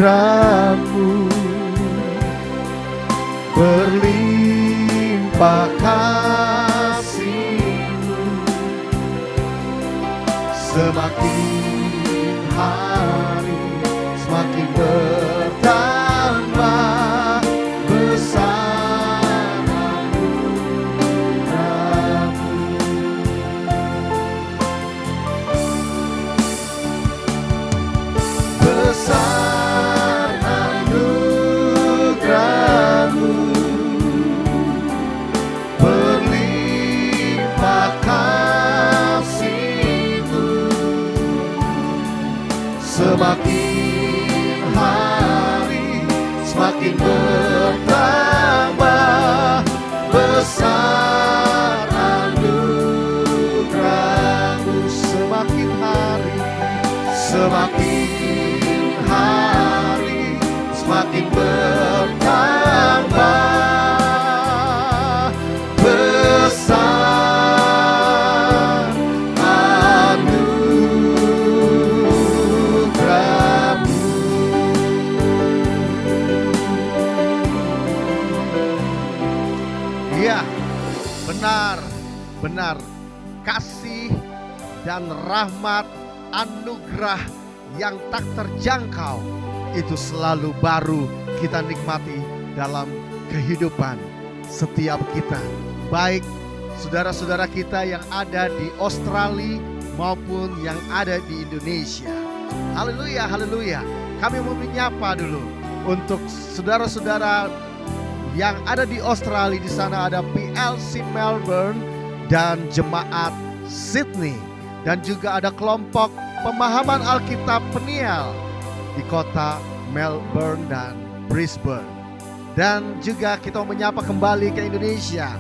anugerah-Mu berlimpah kasih-Mu, semakin hari semakin bertambah besar anugerah-Mu. Besar anugerah-Mu berlimpah kasih-Mu, semakin hari semakin bertambah besar anugerah-Mu. Semakin hari semakin bertambah besar anugerah-Mu. Iya, benar kasih dan rahmat anugerah yang tak terjangkau itu selalu baru kita nikmati dalam kehidupan setiap kita, baik saudara-saudara kita yang ada di Australia maupun yang ada di Indonesia. Haleluya, haleluya. Kami mau menyapa dulu untuk saudara-saudara yang ada di Australia. Di sana ada PLC Melbourne dan Jemaat Sydney, dan juga ada kelompok pemahaman Alkitab Peniel di kota Melbourne dan Brisbane. Dan juga kita menyapa kembali ke Indonesia.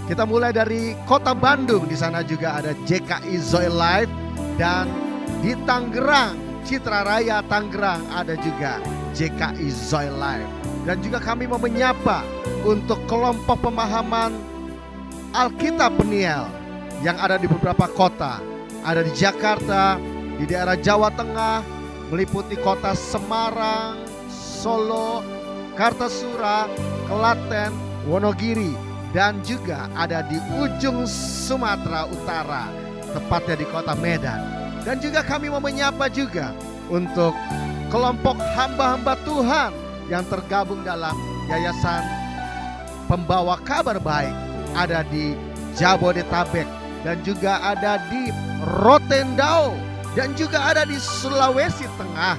Kita mulai dari kota Bandung, di sana juga ada JKI Zoe Life, dan di Tangerang, Citra Raya Tangerang ada juga JKI Zoe Life. Dan juga kami mau menyapa untuk kelompok pemahaman Alkitab Peniel yang ada di beberapa kota. Ada di Jakarta, di daerah Jawa Tengah, meliputi kota Semarang, Solo, Kartasura, Klaten, Wonogiri, dan juga ada di ujung Sumatera Utara, tepatnya di kota Medan. Dan juga kami mau menyapa juga untuk kelompok hamba-hamba Tuhan yang tergabung dalam Yayasan Pembawa Kabar Baik, ada di Jabodetabek, dan juga ada di Rotendao, dan juga ada di Sulawesi Tengah,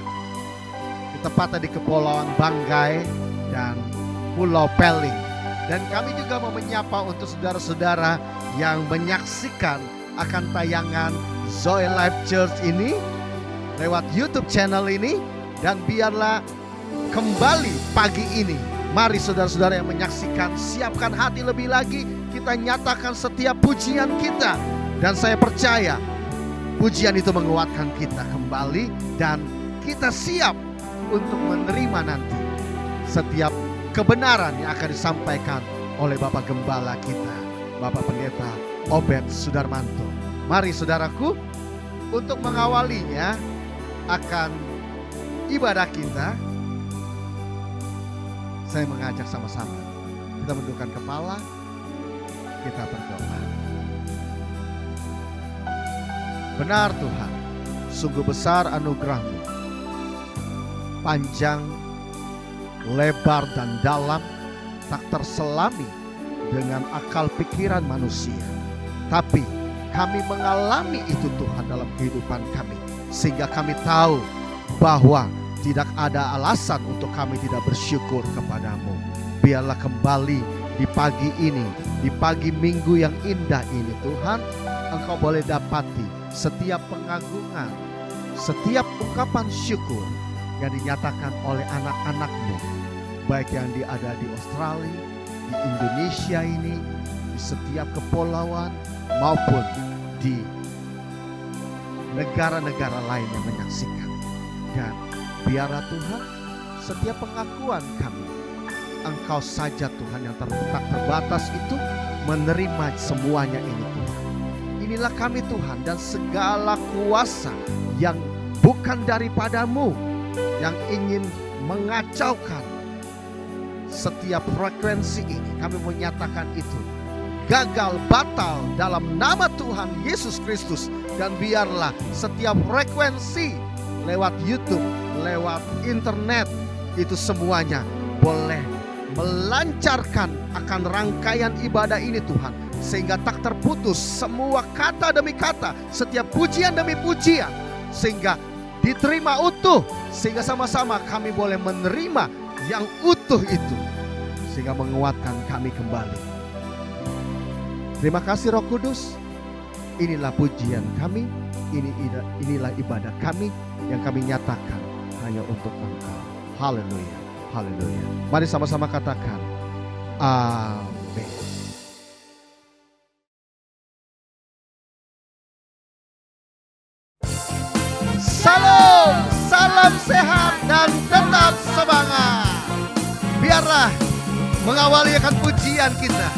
tepatnya di Kepulauan Banggai dan Pulau Peli. Dan kami juga mau menyapa untuk saudara-saudara yang menyaksikan akan tayangan Zoe Life Church ini lewat YouTube channel ini. Dan biarlah kembali pagi ini, mari saudara-saudara yang menyaksikan, siapkan hati lebih lagi. Kita nyatakan setiap pujian kita, dan saya percaya pujian itu menguatkan kita kembali, dan kita siap untuk menerima nanti setiap kebenaran yang akan disampaikan oleh Bapak Gembala kita, Bapak Pendeta Obed Sudarmanto. Mari saudaraku, untuk mengawalinya akan ibadah kita, saya mengajak sama-sama kita menundukkan kepala, kita berdoa. Benar Tuhan, sungguh besar anugerah-Mu, panjang, lebar dan dalam, tak terselami dengan akal pikiran manusia. Tapi kami mengalami itu Tuhan dalam kehidupan kami, sehingga kami tahu bahwa tidak ada alasan untuk kami tidak bersyukur kepadamu. Biarlah kembali di pagi ini, di pagi minggu yang indah ini Tuhan, Engkau boleh dapati setiap pengagungan, setiap ungkapan syukur yang dinyatakan oleh anak-anak-Mu, baik yang ada di Australia, di Indonesia ini, di setiap kepulauan, maupun di negara-negara lain yang menyaksikan. Dan biarlah Tuhan, setiap pengakuan kami, Engkau saja Tuhan yang tak terbatas itu menerima semuanya ini Tuhan. Inilah kami Tuhan, dan segala kuasa yang bukan daripada-Mu, yang ingin mengacaukan setiap frekuensi ini. Kami menyatakan itu gagal, batal dalam nama Tuhan Yesus Kristus. Dan biarlah setiap frekuensi lewat YouTube, lewat internet, itu semuanya boleh melancarkan akan rangkaian ibadah ini Tuhan. Sehingga tak terputus semua kata demi kata, setiap pujian demi pujian, sehingga diterima utuh. Sehingga sama-sama kami boleh menerima yang utuh itu, sehingga menguatkan kami kembali. Terima kasih Roh Kudus. Inilah pujian kami, inilah ibadah kami yang kami nyatakan hanya untuk Engkau. Haleluya, haleluya. Mari sama-sama katakan amin. Salam, salam sehat dan tetap semangat. Biarlah mengawali akan pujian kita.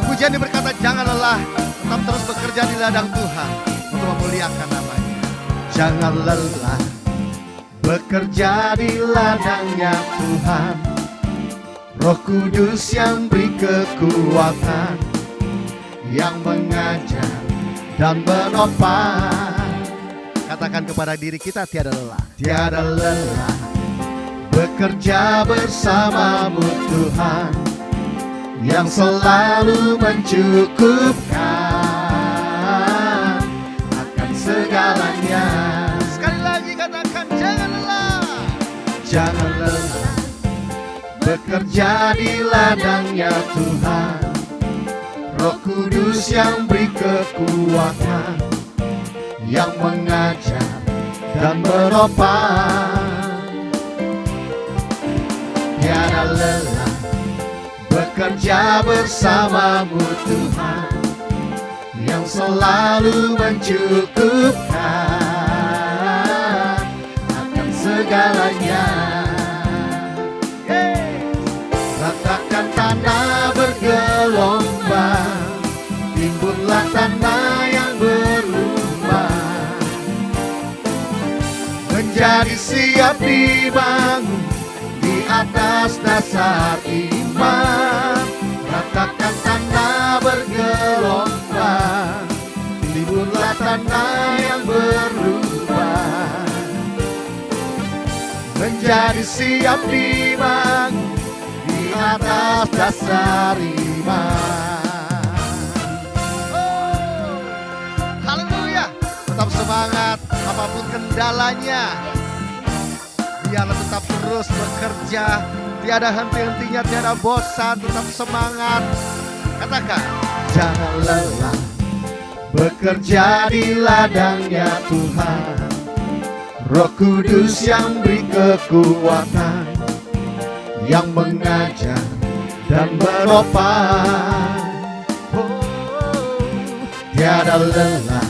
Pujian ini berkata, jangan lelah, tetap terus bekerja di ladang Tuhan untuk memuliakan namanya. Jangan lelah bekerja di ladangnya Tuhan. Roh Kudus yang beri kekuatan, yang mengajar dan menopang. Katakan kepada diri kita, tiada lelah. Tiada lelah bekerja bersamamu Tuhan, yang selalu mencukupkan akan segalanya. Sekali lagi katakan, jangan lelah. Jangan lelah bekerja di ladangnya Tuhan. Roh Kudus yang beri kekuatan, yang mengajar dan menopang. Tiada lelah bekerja bersamamu Tuhan, yang selalu mencukupkan akan segalanya. Ratakan tanah bergelombang, timbunlah tanah yang berlubang, menjadi siap dibangun di atas dasar iman. Ratakan tanah bergelombang, timbunlah tanah yang berubah, menjadi siap dibangun di atas dasar iman. Oh, haleluya. Tetap semangat apapun kendalanya. Biarlah tetap terus bekerja, tiada henti-hentinya, tiada bosan, tetap semangat. Katakan, jangan lelah bekerja di ladangnya Tuhan. Roh Kudus yang beri kekuatan, yang mengajar dan menopang. Tiada lelah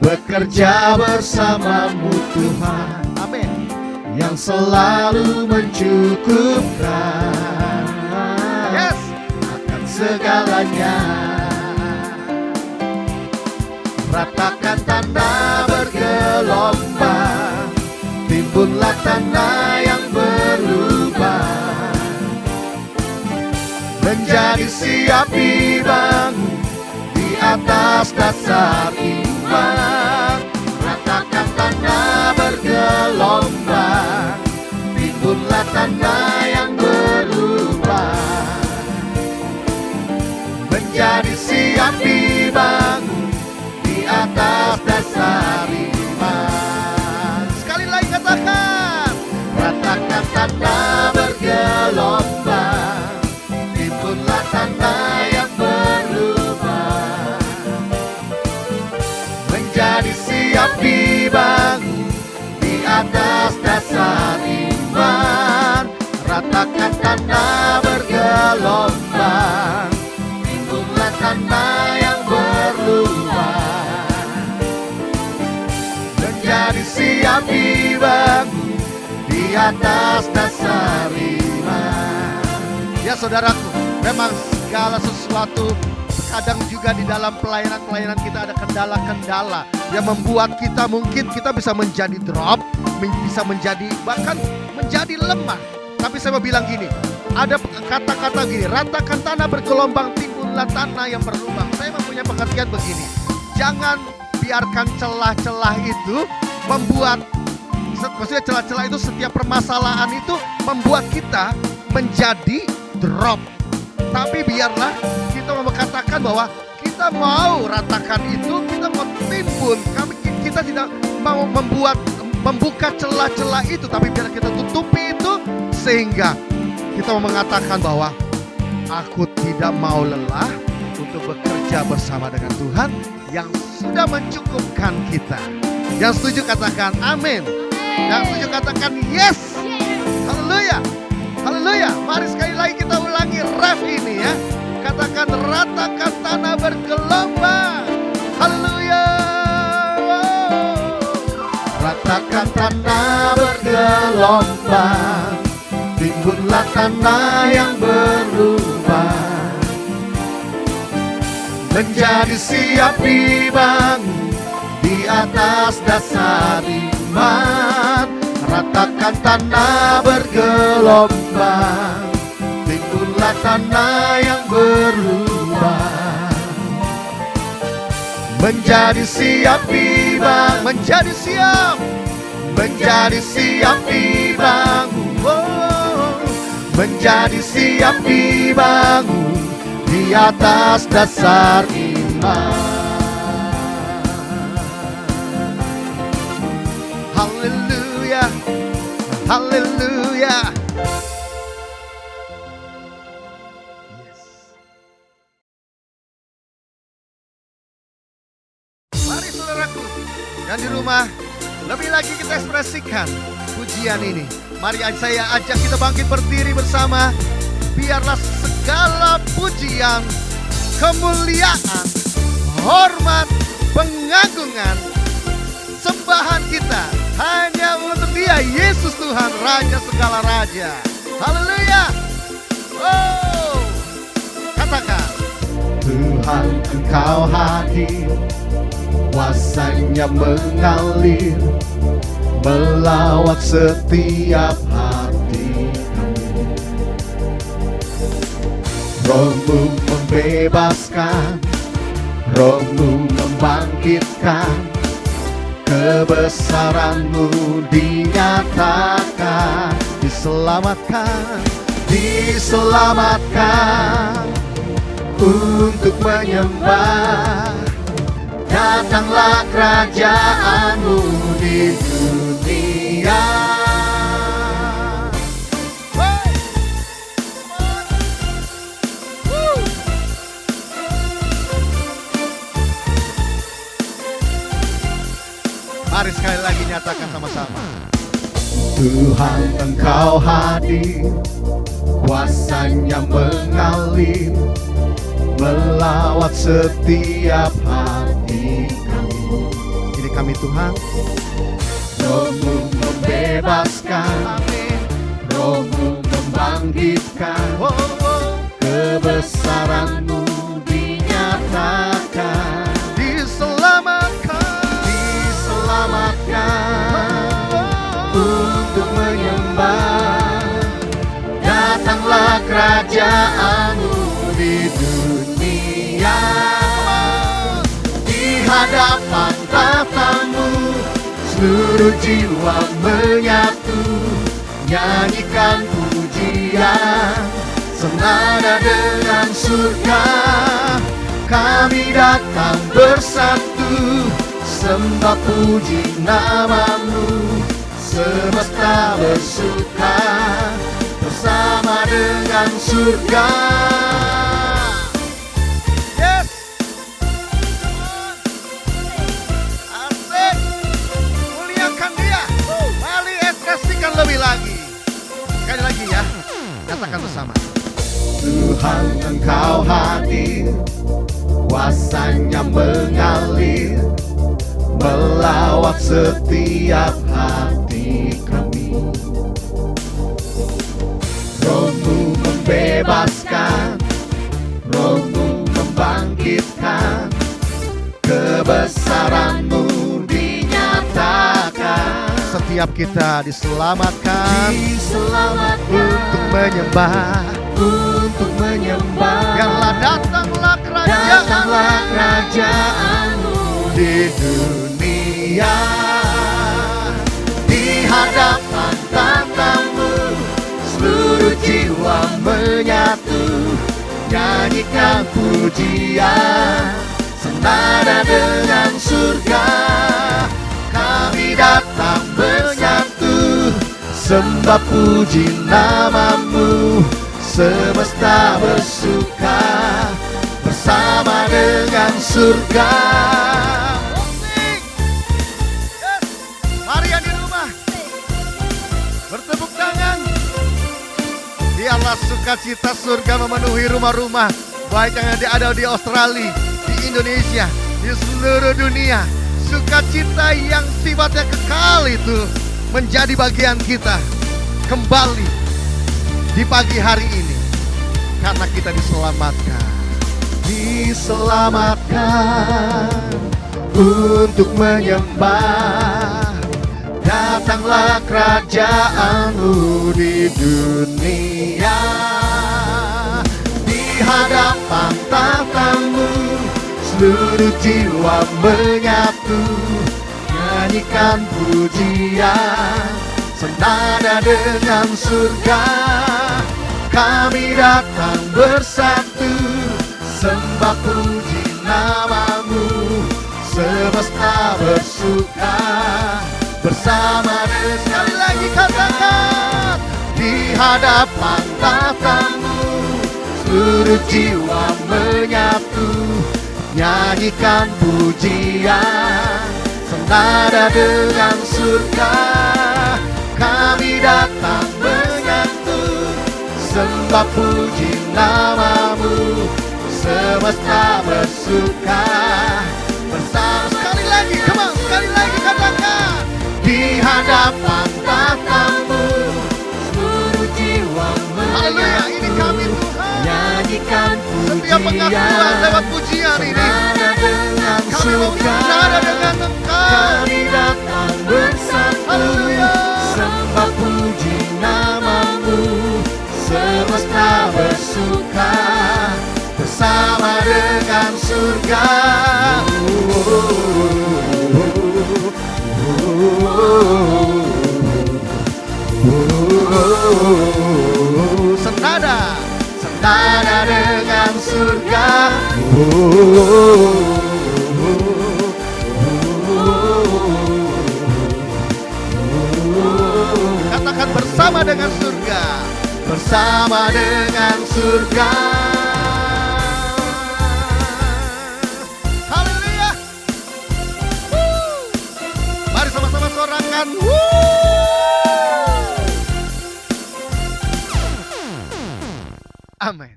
bekerja bersamamu Tuhan. Amin. Yang selalu mencukupkan, yes, akan segalanya. Ratakan tanah bergelombang, timbunlah tanah yang berubah, menjadi siap dibangun di atas dasar iman. Ratakan tanah bergelombang, timbunlah tanah yang berubah, menjadi siap dibangun di atas dasar iman. Sekali lagi katakan, ratakan tanah bergelombang, timbunlah tanah yang berubah, menjadi siap dibangun di atas dasar iman. Ratakan tanah bergelombang, timbunlah tanah yang berubah, menjadi siap dibangun di atas dasar iman. Ya saudaraku, memang segala sesuatu kadang juga di dalam pelayanan-pelayanan kita ada kendala-kendala yang membuat kita mungkin kita bisa menjadi drop, bisa menjadi, bahkan menjadi lemah. Tapi saya mau bilang gini, ada kata-kata gini, ratakan tanah bergelombang, timbullah tanah yang berlubang. Saya mempunyai pengertian begini, jangan biarkan celah-celah itu membuat, maksudnya celah-celah itu, setiap permasalahan itu membuat kita menjadi drop. Tapi biarlah kita mau katakan bahwa kita mau ratakan itu, kita mau timbun. Kita tidak mau membuka celah-celah itu, tapi biar kita tutupi itu, sehingga kita mau mengatakan bahwa aku tidak mau lelah untuk bekerja bersama dengan Tuhan yang sudah mencukupkan kita. Yang setuju katakan amin. Yang setuju katakan yes. Haleluya. Haleluya. Mari sekali lagi kita ulangi ref ini ya. Katakan ratakan tanah bergelombang. Haleluya. Ratakan tanah bergelombang, timbunlah tanah yang berubah, menjadi siap dibangun di atas dasar iman. Ratakan tanah bergelombang, timbunlah tanah yang berubah, menjadi siap dibangun, menjadi siap dibangun, menjadi siap dibangun di atas dasar iman. Haleluya, haleluya. Mari saudaraku yang di rumah, lebih lagi kita ekspresikan pujian ini. Mari saya ajak kita bangkit berdiri bersama. Biarlah segala pujian, kemuliaan, hormat, pengagungan, sembahan kita hanya untuk Dia, Yesus Tuhan, Raja segala raja. Haleluya. Oh, katakan, Tuhan Engkau hadir, kuasanya mengalir, melawat setiap hati kami. Roh-Mu membebaskan, Roh-Mu membangkitkan, kebesaran-Mu dinyatakan. Diselamatkan, diselamatkan untuk menyembah. Datanglah kerajaan-Mu di dunia. Mari sekali lagi nyatakan sama-sama. Tuhan Engkau hadir, kuasanya mengalir, melawat setiap hati kami. Ini kami Tuhan. Roh-Mu membebaskan, Roh-Mu membangkitkan, kebesaran-Mu dinyatakan. Diselamatkan, diselamatkan untuk menyembah. Datanglah kerajaan-Mu di dunia. Di hadapan tahta-Mu seluruh jiwa menyatu, nyanyikan pujian senada dengan surga. Kami datang bersatu, sembah puji nama-Mu, semesta bersuka bersama dengan surga. Yes, asik, muliakan Dia. Mari ekspresikan lebih lagi. Sekali lagi ya, katakan bersama. Tuhan Engkau hadir, kuasanya mengalir, melawat setiap hati kami. Roh-Mu membebaskan, Roh-Mu membangkitkan, kebesaran-Mu dinyatakan. Setiap kita diselamatkan untuk menyembah, biarlah datanglah kerajaanmu di dunia. Di hadapan tatamu seluruh jiwa menyatu, nyanyikan pujian senada dengan surga. Kami datang menyatu, sembah puji namamu. Semesta bersuka bersama dengan surga. Mari yang di rumah bertepuk tangan. Biarlah sukacita surga memenuhi rumah-rumah, baik yang ada di Australia, di Indonesia, di seluruh dunia. Sukacita yang sifatnya kekal itu menjadi bagian kita kembali di pagi hari ini, karena kita diselamatkan untuk menyembah. Datanglah kerajaanmu di dunia. Di hadapan tatamu seluruh jiwa menyatu, nyanyikan pujian senada dengan surga. Kami datang bersatu, sembah puji namamu. Semesta bersuka bersama dengan, sekali lagi katakan, di hadapan tatamu seluruh jiwa menyatu, nyanyikan pujian senada dengan surga. Kami datang menyatu, sembah puji namamu. Semesta bersuka bersama, sekali lagi, come on, sekali lagi katakan, di hadapan tatamu seluruh jiwa menyatu. Haleluya, ini kami Tuhan, nyanyikan pujian. Setiap pengakuan lewat pujian ini, kami mau bicara dengan Engkau. Kami datang bersatu, haleluya, sembah puji namamu. Semesta bersuka bersama dengan surga. Senada dengan surga. Katakan bersama dengan surga. Bersama dengan surga. Haleluya. Mari sama-sama sorakan. Amin.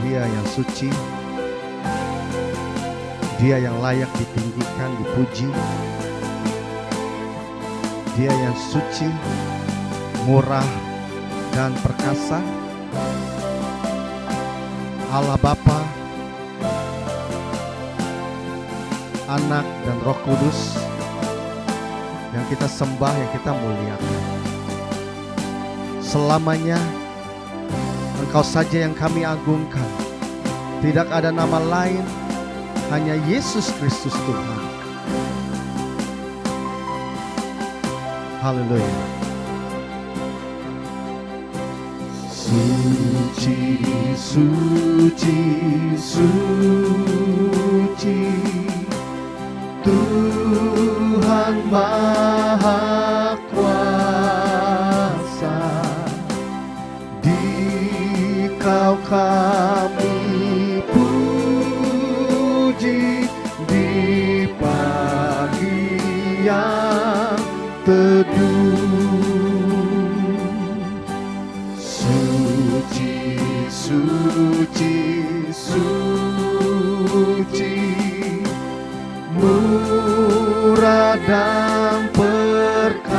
Dia yang suci, Dia yang layak ditinggikan, dipuji. Dia yang suci, murah, dan perkasa. Allah Bapa, Anak, dan Roh Kudus yang kita sembah, yang kita muliakan. Selamanya Engkau saja yang kami agungkan. Tidak ada nama lain, hanya Yesus Kristus Tuhan. Haleluya. Suci, suci, suci, Tuhan Maha Kuasa. Di-Kau kami puji di pagi yang teduh. Suci, suci, suci, murah dan perkasa.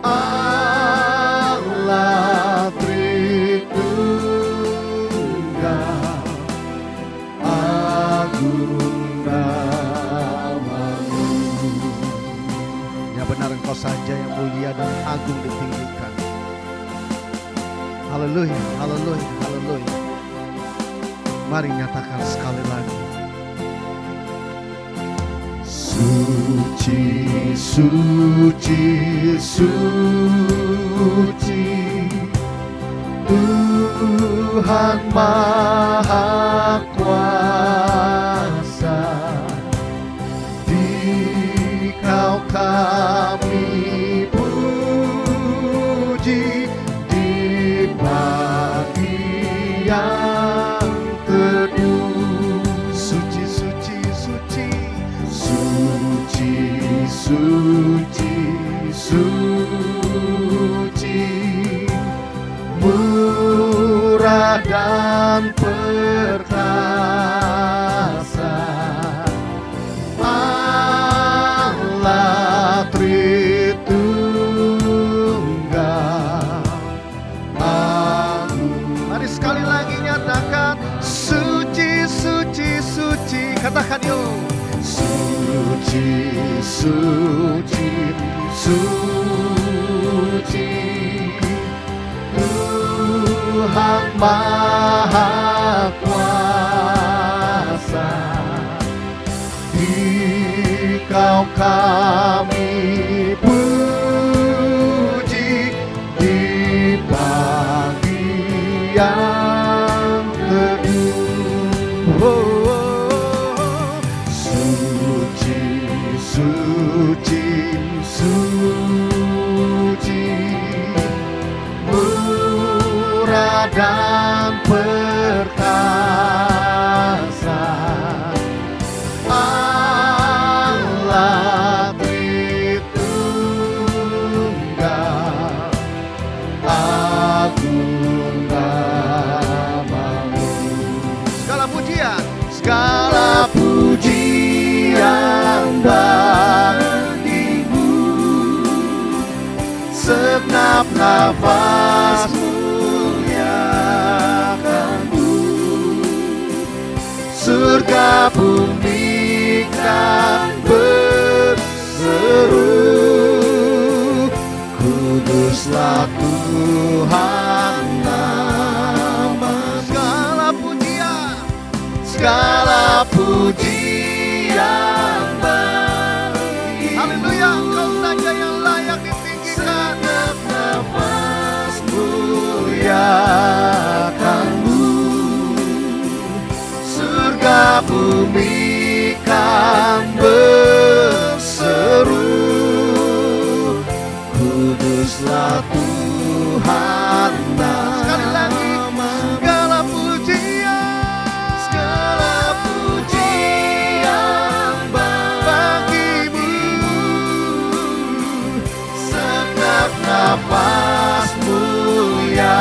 Allah Tritunggal, mulia dan agung ditinggikan. Haleluya, haleluya, haleluya. Mari nyatakan sekali lagi. Suci, suci, suci, Tuhan Maha Kuasa. Dikau kami puji di pagi yang teduh. Suci, suci, suci, suci, suci, suci, murah dan perkasa, Allah Tritunggal agung. Mari sekali lagi nyatakan suci, suci, suci. Katakan yuk. Suci, suci, suci, Tuhan Maha Kuasa. Dikau kami puji di pagi yang teduh. Suci, suci, suci, murah dan perkasa, Allah Tritunggal agung namamu. Segala pujian, segala pujian bagimu, segenap nafas muliakanmu. Surga bumi kan berseru, kuduslah Tuhan nama. Segala pujian, segala pujian bagi. Haleluya, Engkau saja yang layak ditinggikan. Nafas muliakanmu, surga bumi kan berseru, kuduslah Tuhan nama. Sekali lagi, segala pujian, segala pujian bagimu, segenap nafas muliakanmu.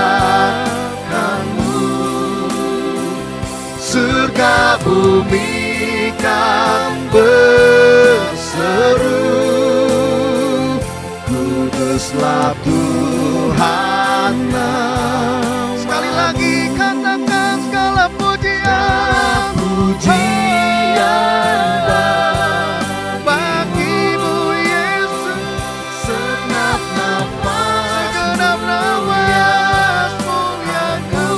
Surga bumi kan berseru, kuduslah Tuhan nama. Sekali lagi katakan segala pujian, pujian bagimu Yesus. Segenap nafas muliakanmu,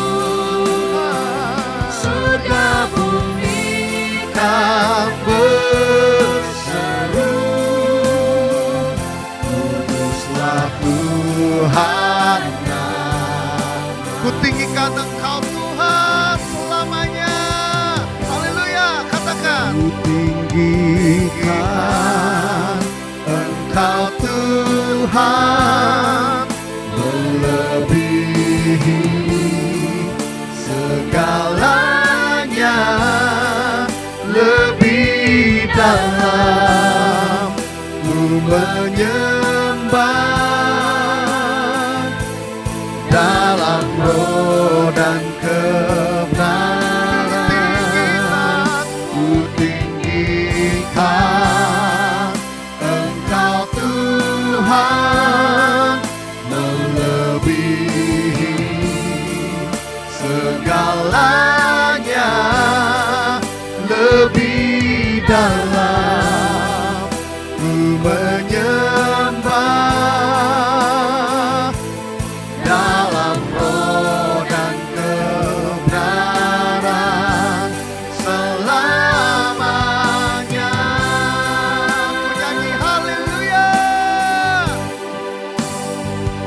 surga bumi kan berseru, kuduslah Tuhan nama. Kutinggikan Engkau Tuhan selamanya. Haleluya, katakan. Kutinggikan Engkau Tuhan, melebihi segalanya, lebih dalam ku menyembah, dalam roh dan kebenaran. Ku tinggikan Engkau Tuhan, melebihi segalanya, lebih dalam ku menyembah,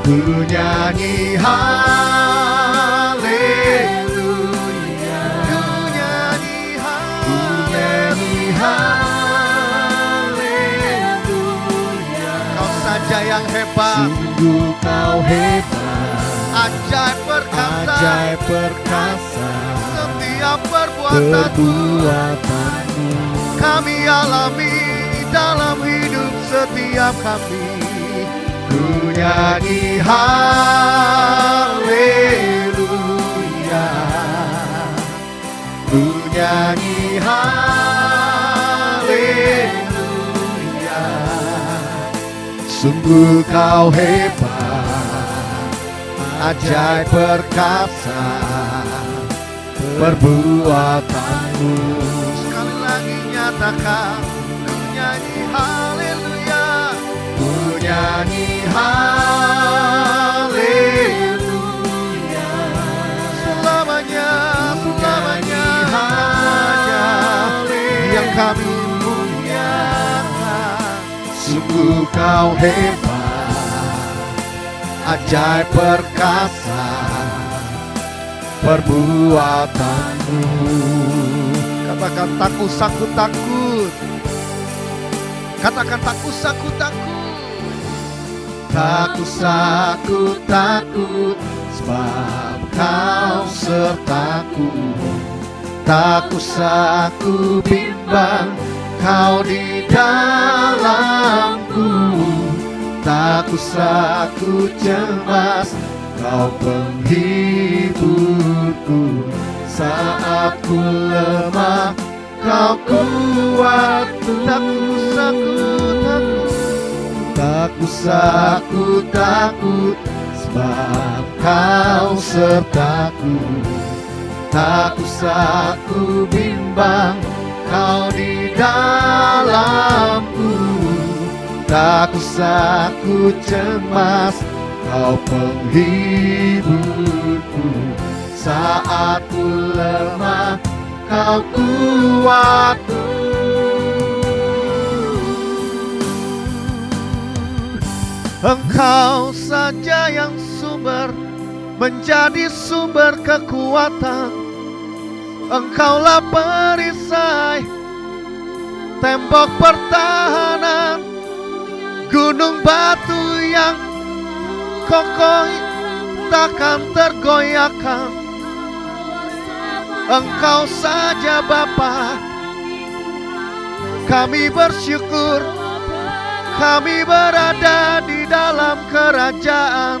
Ku nyanyi haleluya, ku nyanyi haleluya. Kau saja yang hebat, Sungguh kau hebat, ajaib perkasa, ajaib perkasa, setiap perbuatanmu perbuatanmu kami alami dalam hidup setiap kami. Ku nyanyi haleluya, ku nyanyi haleluya. Sungguh kau hebat, ajaib perkasa, perbuatanmu. Sekali lagi nyatakan, ku nyanyi haleluya, Ku nyanyi haleluya, selamanya, selamanya, selamanya yang kami muliakan. sungguh kau hebat, ajaib perkasa, perbuatanmu. Katakan tak usah ku takut, katakan tak usah ku takut. Tak usah ku takut, sebab kau sertaku. Tak usah ku bimbang, kau di dalamku. Tak usah ku cemas, kau penghiburku. Saat ku lemah, kau kuatku. Tak usah ku takut, Tak usah ku takut, sebab kau sertaku. Tak usah ku bimbang, kau di dalamku. Tak usah ku cemas, kau penghiburku. Saat ku lemah, kau kuatku. Engkau saja yang sumber, menjadi sumber kekuatan. Engkaulah perisai, tembok pertahanan, gunung batu yang kokoh takkan tergoyahkan. Engkau saja Bapa, kami bersyukur. Kami berada di dalam kerajaan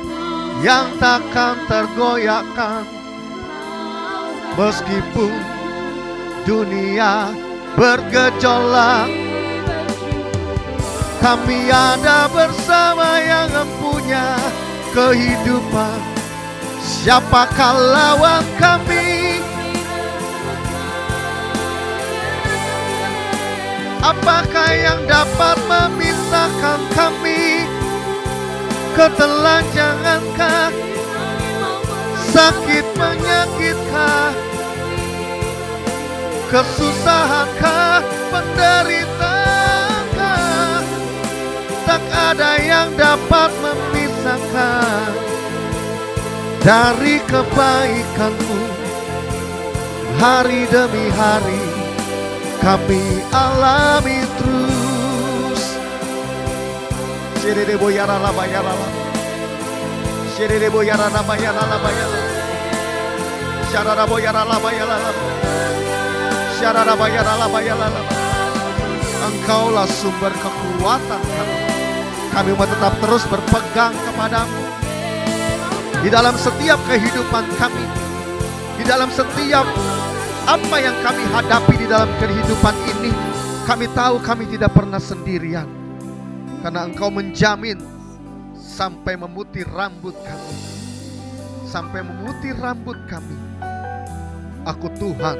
yang takkan tergoyahkan. Meskipun dunia bergejolak, kami ada bersama yang mempunyai kehidupan. Siapakah lawan kami? Apakah yang dapat memisahkan kami? Ketelanjangankah? Sakit penyakitkah? Kesusahankah? Penderitaankah? Tak ada yang dapat memisahkan dari kebaikanmu. Hari demi hari kami alami terus. Shirede boyara la bayara la, shirede boyara la bayara la bayara, sharara boyara la bayara la, sharara bayara la bayara la. Engkaulah sumber kekuatan kami. Kami mau tetap terus berpegang kepadamu di dalam setiap kehidupan kami, di dalam setiap apa yang kami hadapi di dalam kehidupan ini. Kami tahu kami tidak pernah sendirian, karena Engkau menjamin sampai memutih rambut kami. Sampai memutih rambut kami, Aku Tuhan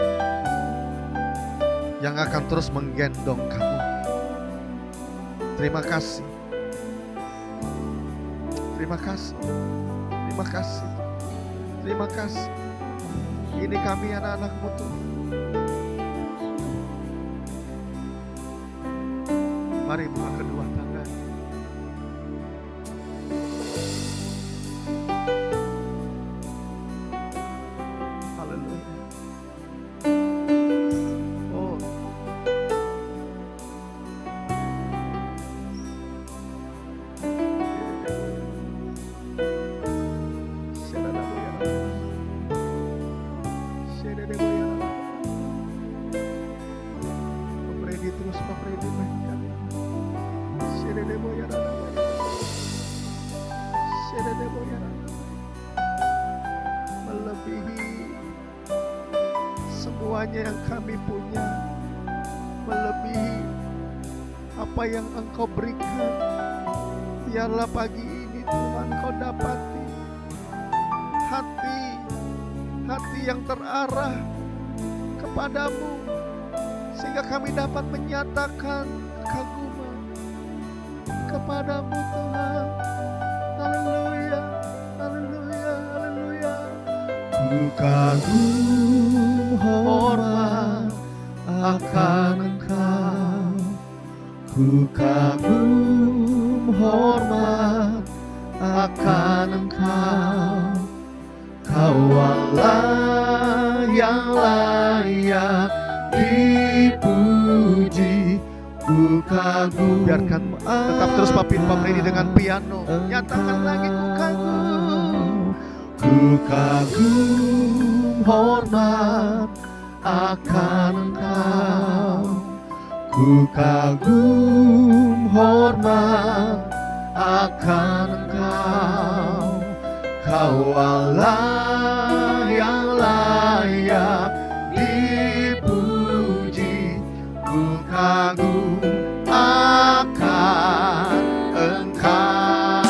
yang akan terus menggendong kamu. Terima kasih. Terima kasih. Terima kasih. Terima kasih. Ini kami anak-anak-Mu Tuhan. Mari buka kedua tangan. Melebihi semuanya yang kami punya, melebihi apa yang Engkau berikan. Biarlah pagi ini Tuhan Kau dapati hati yang terarah kepadamu, sehingga kami dapat menyatakan kekaguman kepadamu Tuhan. Haleluya, haleluya, haleluya. Ku kagum hormat akan Engkau, ku kagum hormat akan Engkau. Kau Allah yang layak dipuji, ku kagum. Biarkan tetap terus Pak Freddy dengan piano. Nyatakan lagi ku kagum. Ku kagum hormat akan Engkau, ku kagum hormat akan Engkau. Kau Allah yang layak dipuji, ku kagum akan Engkau.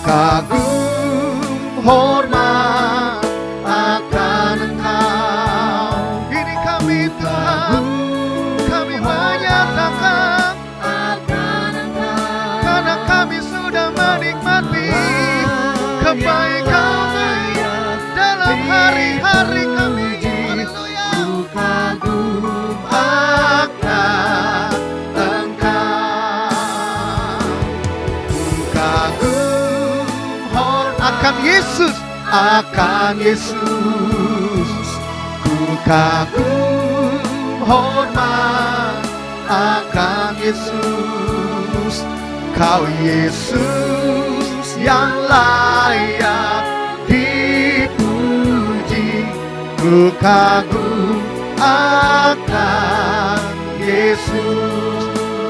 Kagum hormat akan Engkau. Ini kami Tuhan, kami menyatakan akan Engkau, karena kami sudah menikmati kebaikan-Mu dalam hari-hari kami. Haleluya. ku kagum akan Engkau, ku kagum Akan Yesus, akan Yesus, ku kagum hormat akan Yesus. Kau Yesus yang layak dipuji, ku kagum akan Yesus.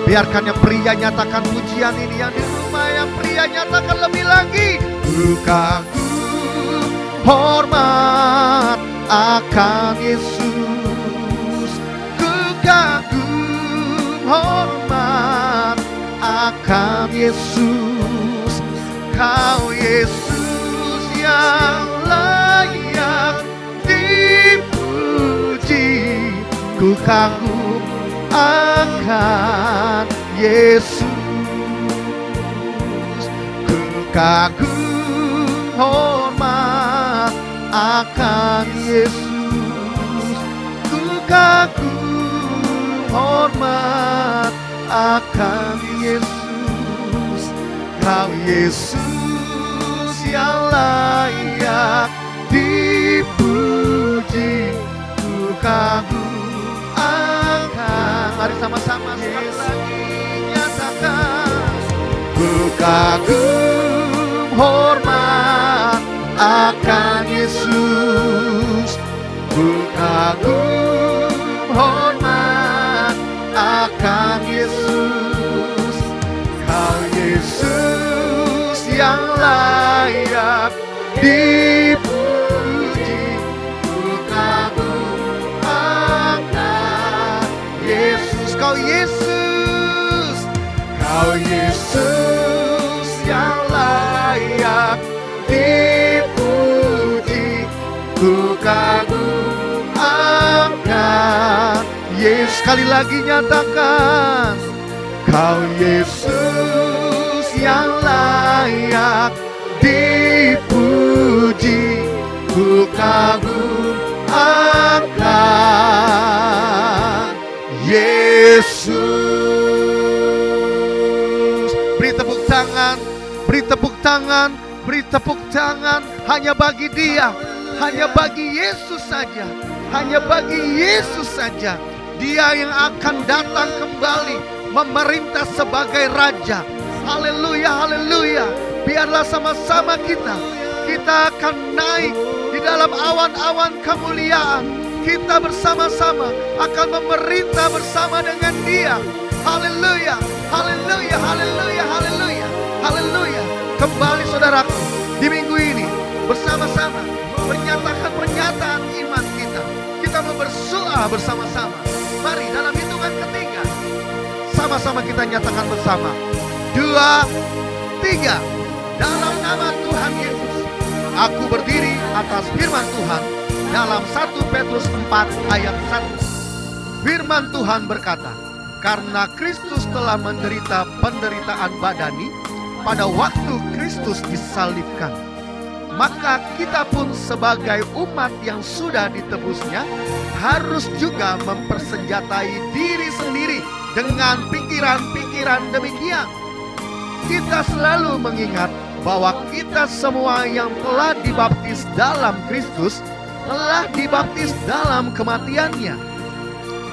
biarkan yang pria nyatakan pujian ini, yang di rumah yang pria nyatakan lebih lagi. Ku kagum hormat akan Yesus, Ku kagum hormat akan Yesus. Kau Yesus yang layak dipuji, Ku kagum akan Yesus, ku kagum hormat akan Yesus, ku kagum hormat akan Yesus. Kau Yesus yang layak dipuji, ku kagum akan. Mari sama-sama sekali lagi nyatakan. Ku kagum hormat akan Yesus, ku kagum hormat akan Yesus. Kau Yesus yang layak dipuji, ku kagum akan Yesus. Kau Yesus, Kau Yesus yang layak dipuji, ku kagum akan Yesus. sekali lagi nyatakan. Kau Yesus yang layak dipuji, ku kagum akan Yesus. Beri tepuk tangan, beri tepuk tangan, beri tepuk tangan. Hanya bagi Dia, hanya bagi Yesus saja, hanya bagi Yesus saja. Dia yang akan datang kembali memerintah sebagai Raja. Haleluya, haleluya. Biarlah sama-sama kita akan naik di dalam awan-awan kemuliaan. Kita bersama-sama akan memerintah bersama dengan Dia. Haleluya, haleluya, haleluya, haleluya, haleluya. Kembali saudaraku, di minggu ini bersama-sama menyatakan pernyataan iman kita. Kita mau berdoa bersama-sama. Mari dalam hitungan ketiga, sama-sama kita nyatakan bersama. 2, 3. Dalam nama Tuhan Yesus, aku berdiri atas firman Tuhan dalam 1 Petrus 4 ayat 1. Firman Tuhan berkata, karena Kristus telah menderita penderitaan badani pada waktu Kristus disalibkan, maka kita pun sebagai umat yang sudah ditebusnya harus juga mempersenjatai diri sendiri dengan pikiran-pikiran demikian. Kita selalu mengingat bahwa kita semua yang telah dibaptis dalam Kristus telah dibaptis dalam kematiannya.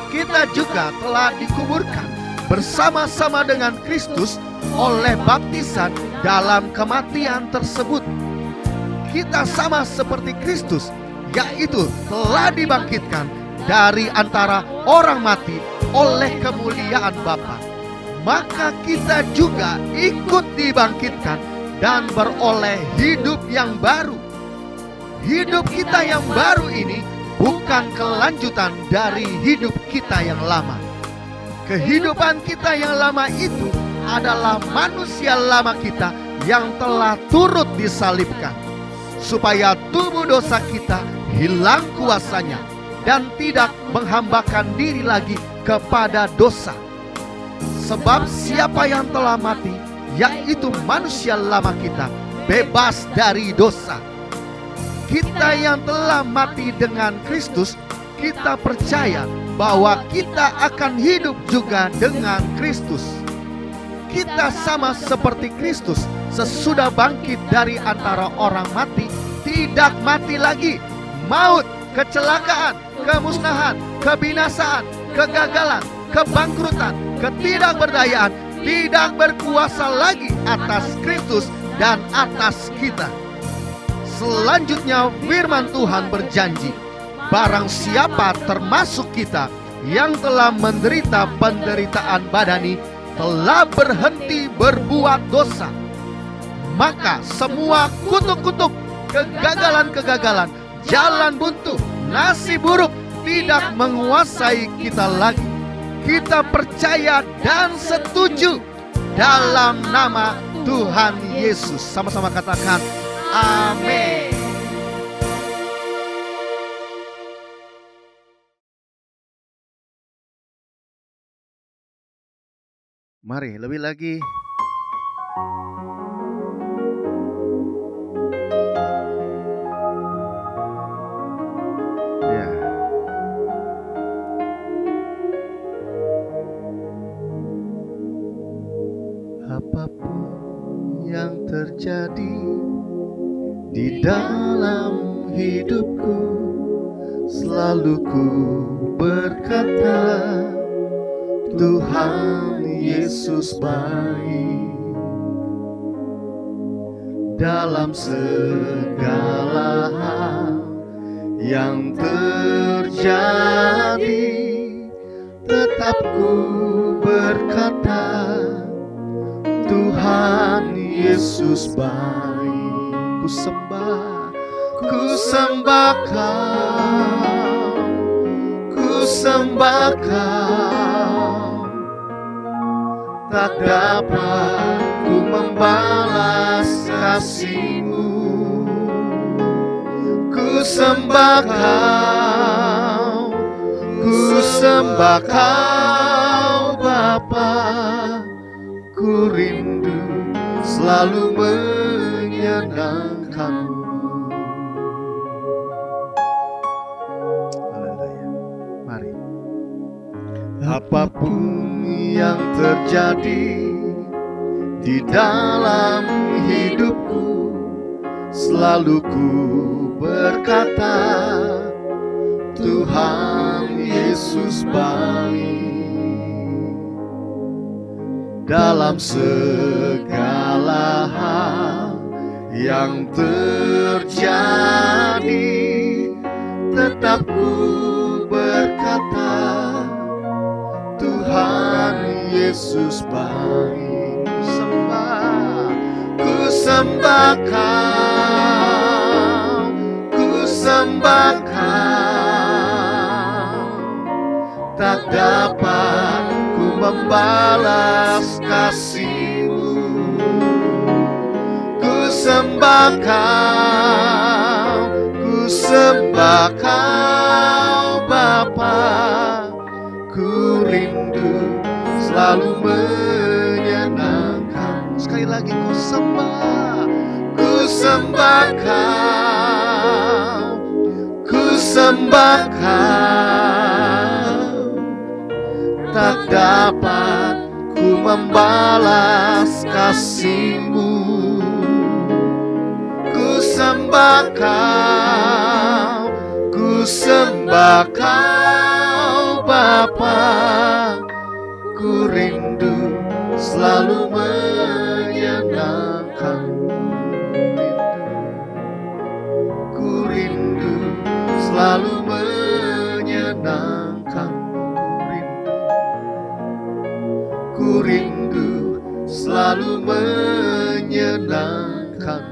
Kita juga telah dikuburkan bersama-sama dengan Kristus oleh baptisan dalam kematian tersebut. Kita sama seperti Kristus, yaitu telah dibangkitkan dari antara orang mati oleh kemuliaan Bapa. Maka kita juga ikut dibangkitkan dan beroleh hidup yang baru. Hidup kita yang baru ini bukan kelanjutan dari hidup kita yang lama. Kehidupan kita yang lama itu adalah manusia lama kita yang telah turut disalibkan, supaya tubuh dosa kita hilang kuasanya dan tidak menghambakan diri lagi kepada dosa. Sebab siapa yang telah mati, yaitu manusia lama kita, bebas dari dosa. Kita yang telah mati dengan Kristus, kita percaya bahwa kita akan hidup juga dengan Kristus. Kita sama seperti Kristus, sesudah bangkit dari antara orang mati, tidak mati lagi. Maut, kecelakaan, kemusnahan, kebinasaan, kegagalan, kebangkrutan, ketidakberdayaan tidak berkuasa lagi atas Kristus dan atas kita. Selanjutnya firman Tuhan berjanji, barang siapa termasuk kita yang telah menderita penderitaan badani telah berhenti berbuat dosa, maka semua kutuk-kutuk, kegagalan-kegagalan, jalan buntu, nasib buruk tidak menguasai kita lagi. Kita percaya dan setuju dalam nama Tuhan Yesus. Sama-sama katakan amin. Mari lebih lagi. Ya. Apapun yang terjadi di dalam hidupku, selalu ku berkata, Tuhan Yesus baik. Dalam segala hal yang terjadi, tetap ku berkata, Tuhan Yesus baik. Ku sembah Kau, ku sembah Kau. Tak dapat ku membalas kasih-Mu. Ku sembah Kau, ku sembah Kau Bapa. Ku rindu selalu menyenangkan-Mu. Haleluya. Mari. Apapun yang terjadi di dalam hidupku, selalu ku berkata, Tuhan Yesus baik. Dalam segala hal yang terjadi, tetap ku berkata, Tuhan Yesus baik. Ku sembah Kau, ku sembah Kau. Tak dapat ku membalas kasih-Mu. Ku sembah Kau, ku sembah Kau Bapa. Ku rindu selalu menyenangkan. Sekali lagi ku sembah Kau, ku sembah Kau. Tak dapat ku membalas kasih-Mu. Ku sembah Kau, ku sembah Kau Bapa. Ku rindu selalu menyenangkan-Mu. Ku rindu selalu menyenangkan-Mu. Ku rindu selalu menyenangkan-Mu.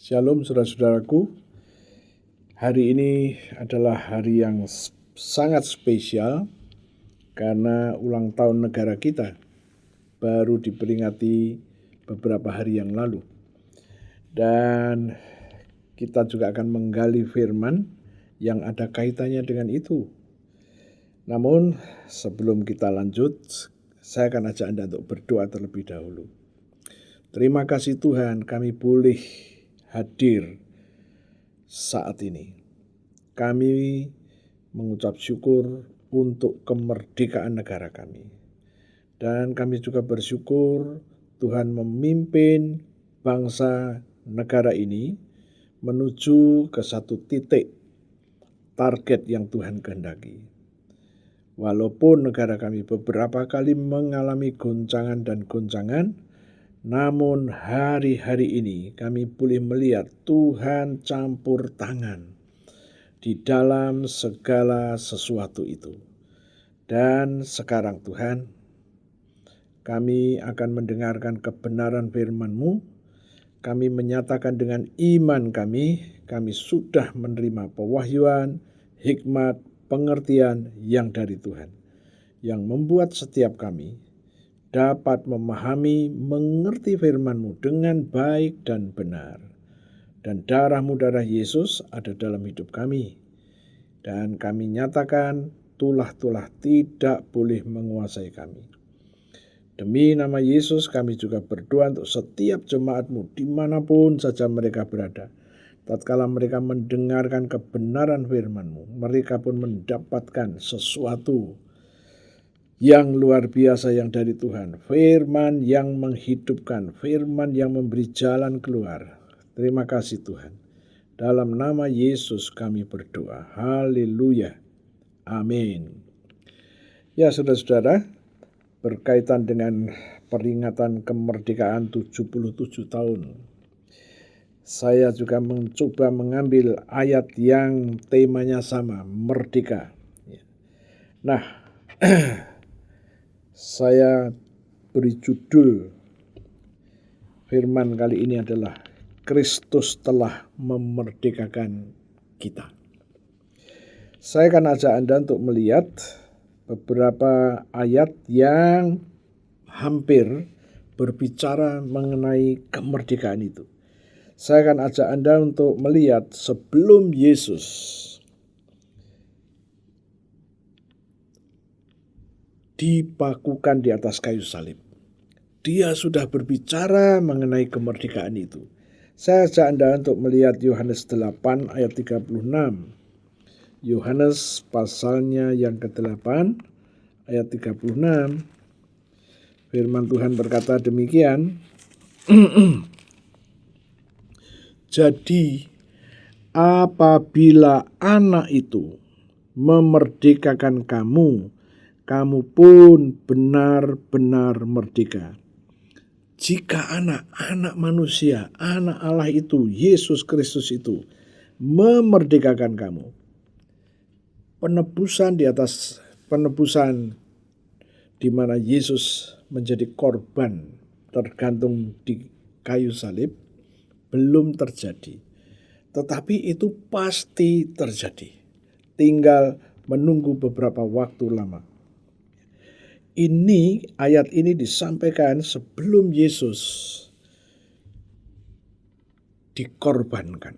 Shalom saudara-saudaraku. Hari ini adalah hari yang sangat spesial karena ulang tahun negara kita baru diperingati beberapa hari yang lalu. Dan kita juga akan menggali firman yang ada kaitannya dengan itu. Namun sebelum kita lanjut, saya akan ajak Anda untuk berdoa terlebih dahulu. Terima kasih Tuhan, kami boleh hadir saat ini. Kami mengucap syukur untuk kemerdekaan negara kami. Dan kami juga bersyukur Tuhan memimpin bangsa negara ini menuju ke satu titik target yang Tuhan kehendaki. Walaupun negara kami beberapa kali mengalami goncangan dan goncangan, namun hari-hari ini kami boleh melihat Tuhan campur tangan di dalam segala sesuatu itu. Dan sekarang Tuhan, kami akan mendengarkan kebenaran firman-Mu. Kami menyatakan dengan iman kami sudah menerima pewahyuan, hikmat, pengertian yang dari Tuhan, yang membuat setiap kami dapat memahami, mengerti firman-Mu dengan baik dan benar. Dan darah-Mu, darah Yesus ada dalam hidup kami. Dan kami nyatakan tulah-tulah tidak boleh menguasai kami. Demi nama Yesus kami juga berdoa untuk setiap jemaat-Mu dimanapun saja mereka berada. Tatkala mereka mendengarkan kebenaran firman-Mu, mereka pun mendapatkan sesuatu yang luar biasa yang dari Tuhan. Firman yang menghidupkan, firman yang memberi jalan keluar. Terima kasih Tuhan. Dalam nama Yesus kami berdoa. Haleluya. Amin. Ya saudara-saudara, berkaitan dengan peringatan kemerdekaan 77 tahun. Saya juga mencoba mengambil ayat yang temanya sama, merdeka. Nah, saya beri judul firman kali ini adalah Kristus telah memerdekakan kita. Saya akan ajak Anda untuk melihat beberapa ayat yang hampir berbicara mengenai kemerdekaan itu. Saya akan ajak Anda untuk melihat sebelum Yesus dipakukan di atas kayu salib, Dia sudah berbicara mengenai kemerdekaan itu. Saya ajak Anda untuk melihat Yohanes 8 ayat 36. Yohanes pasalnya yang ke-8 ayat 36. Firman Tuhan berkata demikian. Jadi apabila anak itu memerdekakan kamu, kamu pun benar-benar merdeka. Jika anak manusia, anak Allah itu, Yesus Kristus itu, memerdekakan kamu, penebusan di atas penebusan di mana Yesus menjadi korban tergantung di kayu salib belum terjadi. Tetapi itu pasti terjadi. Tinggal menunggu beberapa waktu lama. Ayat ini disampaikan sebelum Yesus dikorbankan.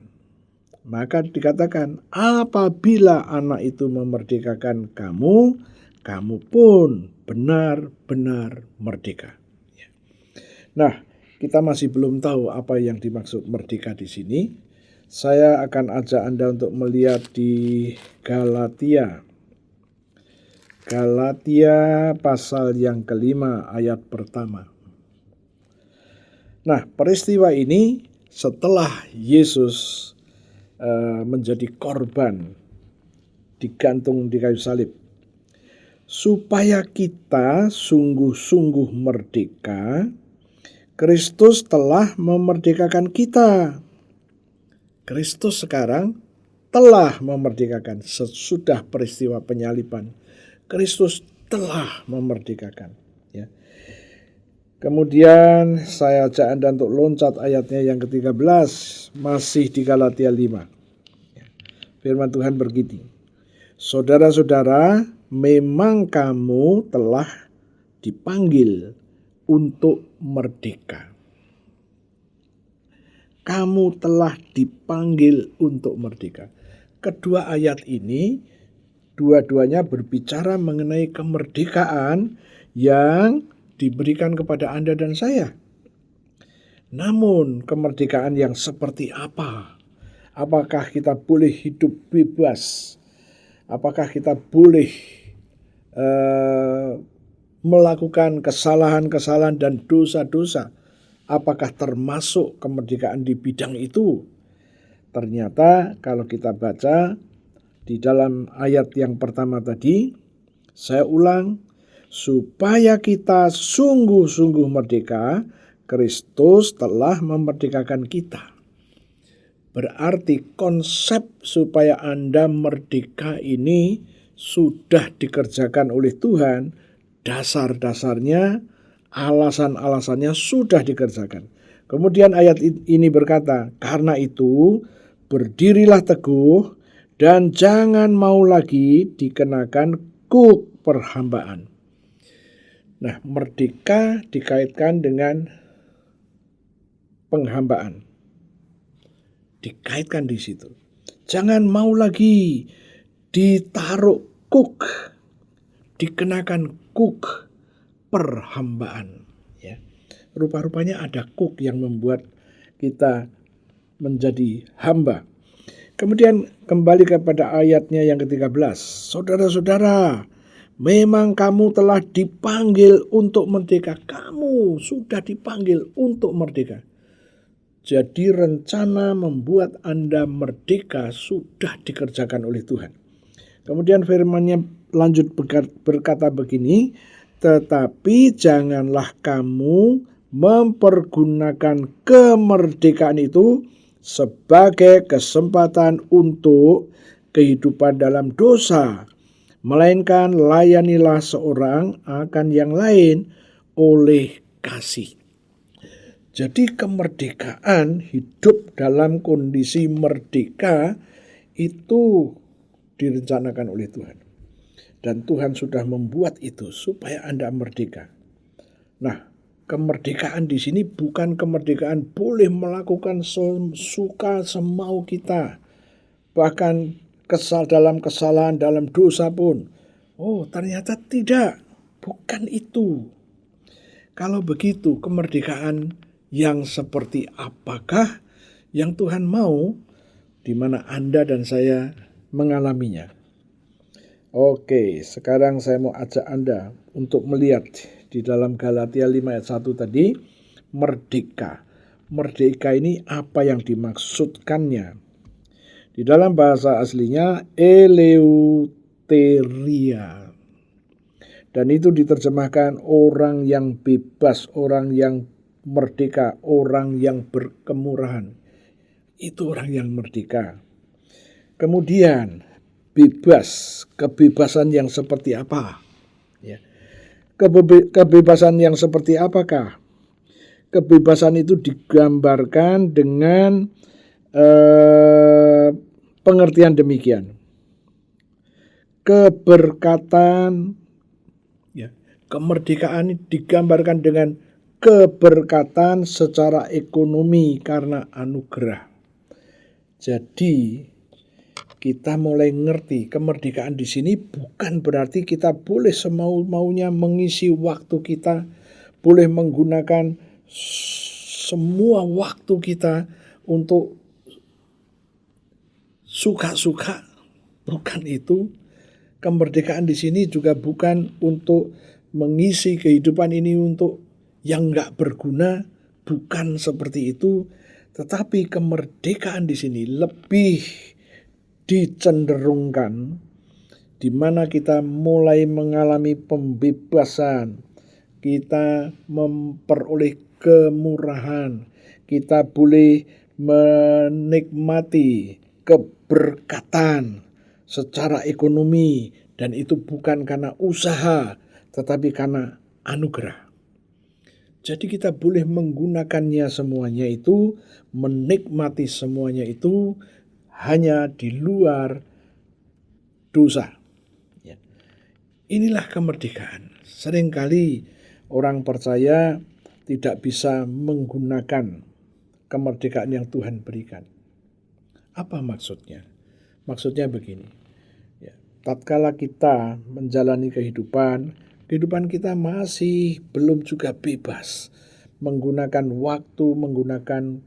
Maka dikatakan, apabila anak itu memerdekakan kamu, kamu pun benar-benar merdeka. Nah, kita masih belum tahu apa yang dimaksud merdeka di sini. Saya akan ajak Anda untuk melihat di Galatia. Galatia pasal yang kelima ayat pertama. Nah, peristiwa ini setelah Yesus menjadi korban digantung di kayu salib. Supaya kita sungguh-sungguh merdeka, Kristus telah memerdekakan kita. Kristus sekarang telah memerdekakan sesudah peristiwa penyaliban. Kristus telah memerdekakan. Ya. Kemudian saya ajak Anda untuk loncat ayatnya yang ke-13, masih di Galatia 5. Firman Tuhan begini, saudara-saudara, memang kamu telah dipanggil untuk merdeka. Kamu telah dipanggil untuk merdeka. Kedua ayat ini, dua-duanya berbicara mengenai kemerdekaan yang diberikan kepada Anda dan saya. Namun kemerdekaan yang seperti apa? Apakah kita boleh hidup bebas? Apakah kita boleh melakukan kesalahan-kesalahan dan dosa-dosa? Apakah termasuk kemerdekaan di bidang itu? Ternyata kalau kita baca di dalam ayat yang pertama tadi, saya ulang, supaya kita sungguh-sungguh merdeka, Kristus telah memerdekakan kita. Berarti konsep supaya Anda merdeka ini sudah dikerjakan oleh Tuhan, dasar-dasarnya, alasan-alasannya sudah dikerjakan. Kemudian ayat ini berkata, karena itu berdirilah teguh dan jangan mau lagi dikenakan kuk perhambaan. Nah, merdeka dikaitkan dengan penghambaan. Dikaitkan di situ. Jangan mau lagi ditaruh kuk, dikenakan kuk perhambaan. Ya. Rupa-rupanya ada kuk yang membuat kita menjadi hamba. Kemudian kembali kepada ayatnya yang ke-13. Saudara-saudara, memang kamu telah dipanggil untuk merdeka. Kamu sudah dipanggil untuk merdeka. Jadi rencana membuat Anda merdeka sudah dikerjakan oleh Tuhan. Kemudian firman-Nya lanjut berkata begini, tetapi janganlah kamu mempergunakan kemerdekaan itu sebagai kesempatan untuk kehidupan dalam dosa, melainkan layanilah seorang akan yang lain oleh kasih. Jadi kemerdekaan, hidup dalam kondisi merdeka itu direncanakan oleh Tuhan. Dan Tuhan sudah membuat itu supaya Anda merdeka. Nah, kemerdekaan di sini bukan kemerdekaan boleh melakukan suka semau kita. Bahkan dalam kesalahan, dalam dosa pun. Oh, ternyata tidak. Bukan itu. Kalau begitu, kemerdekaan yang seperti apakah yang Tuhan mau di mana Anda dan saya mengalaminya? Oke, sekarang saya mau ajak Anda untuk melihat di dalam Galatia 5 ayat 1 tadi, merdeka. Merdeka ini apa yang dimaksudkannya? Di dalam bahasa aslinya eleuteria. Dan itu diterjemahkan orang yang bebas, orang yang merdeka, orang yang berkemurahan. Itu orang yang merdeka. Kemudian bebas, kebebasan yang seperti apa? Ya. Kebebasan yang seperti apakah? Kebebasan itu digambarkan dengan pengertian demikian. Keberkatan, ya, kemerdekaan digambarkan dengan keberkatan secara ekonomi karena anugerah. Jadi kita mulai ngerti kemerdekaan di sini bukan berarti kita boleh semau-maunya mengisi waktu kita, boleh menggunakan semua waktu kita untuk suka-suka. Bukan itu. Kemerdekaan di sini juga bukan untuk mengisi kehidupan ini untuk yang nggak berguna, bukan seperti itu. Tetapi kemerdekaan di sini lebih dicenderungkan di mana kita mulai mengalami pembebasan, kita memperoleh kemurahan, kita boleh menikmati keberkatan secara ekonomi, dan itu bukan karena usaha tetapi karena anugerah. Jadi kita boleh menggunakannya semuanya itu, menikmati semuanya itu hanya di luar dosa. Ya. Inilah kemerdekaan. Seringkali orang percaya tidak bisa menggunakan kemerdekaan yang Tuhan berikan. Apa maksudnya? Maksudnya begini. Ya, tatkala kita menjalani kehidupan kita masih belum juga bebas menggunakan waktu, menggunakan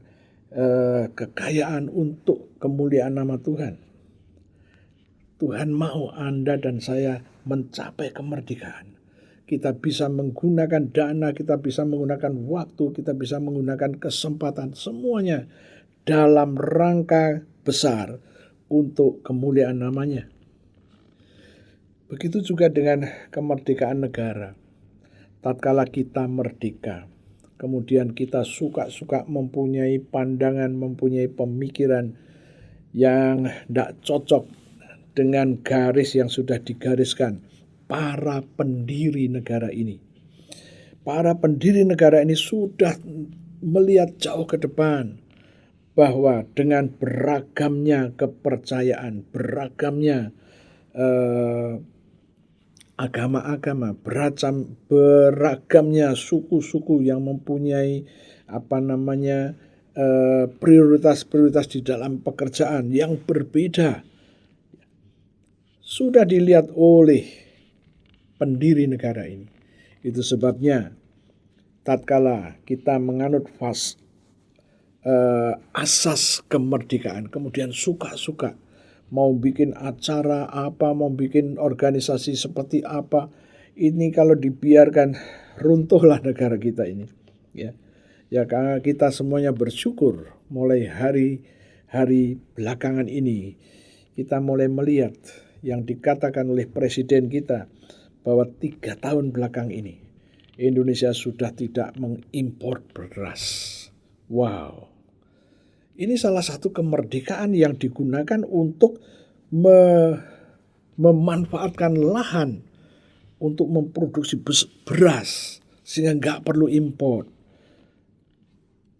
kekayaan untuk kemuliaan nama Tuhan. Tuhan mau Anda dan saya mencapai kemerdekaan. Kita bisa menggunakan dana, kita bisa menggunakan waktu, kita bisa menggunakan kesempatan, semuanya dalam rangka besar untuk kemuliaan namanya. Begitu juga dengan kemerdekaan negara. Tatkala kita merdeka, kemudian kita suka-suka mempunyai pandangan, mempunyai pemikiran yang tidak cocok dengan garis yang sudah digariskan para pendiri negara ini. Para pendiri negara ini sudah melihat jauh ke depan, bahwa dengan beragamnya kepercayaan, beragamnya agama-agama, beragamnya suku-suku yang mempunyai prioritas-prioritas di dalam pekerjaan yang berbeda, sudah dilihat oleh pendiri negara ini. Itu sebabnya tatkala kita menganut asas kemerdekaan, kemudian suka-suka mau bikin acara apa, mau bikin organisasi seperti apa, ini kalau dibiarkan runtuhlah negara kita ini. Ya karena kita semuanya bersyukur mulai hari-hari belakangan ini kita mulai melihat yang dikatakan oleh presiden kita bahwa 3 tahun belakang ini Indonesia sudah tidak mengimpor beras. Wow. Ini salah satu kemerdekaan yang digunakan untuk memanfaatkan lahan untuk memproduksi beras sehingga nggak perlu impor.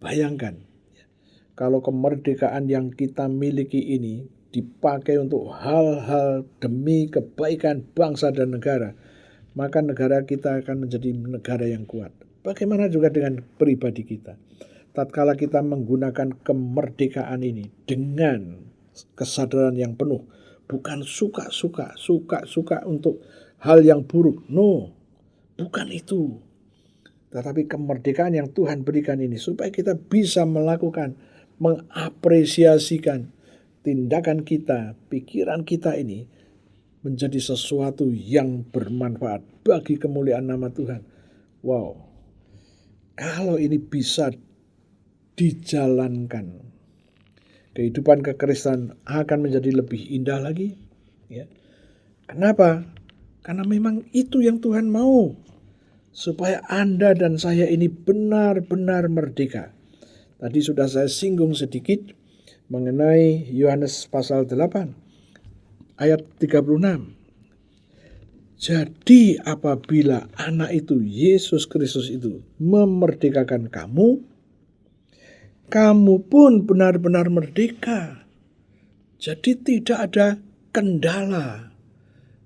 Bayangkan, kalau kemerdekaan yang kita miliki ini dipakai untuk hal-hal demi kebaikan bangsa dan negara, maka negara kita akan menjadi negara yang kuat. Bagaimana juga dengan pribadi kita? Tatkala kita menggunakan kemerdekaan ini dengan kesadaran yang penuh, bukan suka-suka untuk hal yang buruk. No, bukan itu. Tetapi kemerdekaan yang Tuhan berikan ini supaya kita bisa melakukan, mengapresiasikan tindakan kita, pikiran kita ini menjadi sesuatu yang bermanfaat bagi kemuliaan nama Tuhan. Wow, kalau ini bisa dijalankan, kehidupan kekristenan akan menjadi lebih indah lagi. Ya. Kenapa? Karena memang itu yang Tuhan mau. Supaya Anda dan saya ini benar-benar merdeka. Tadi sudah saya singgung sedikit mengenai Yohanes pasal 8 ayat 36. Jadi apabila anak itu, Yesus Kristus itu memerdekakan kamu, kamu pun benar-benar merdeka. Jadi tidak ada kendala.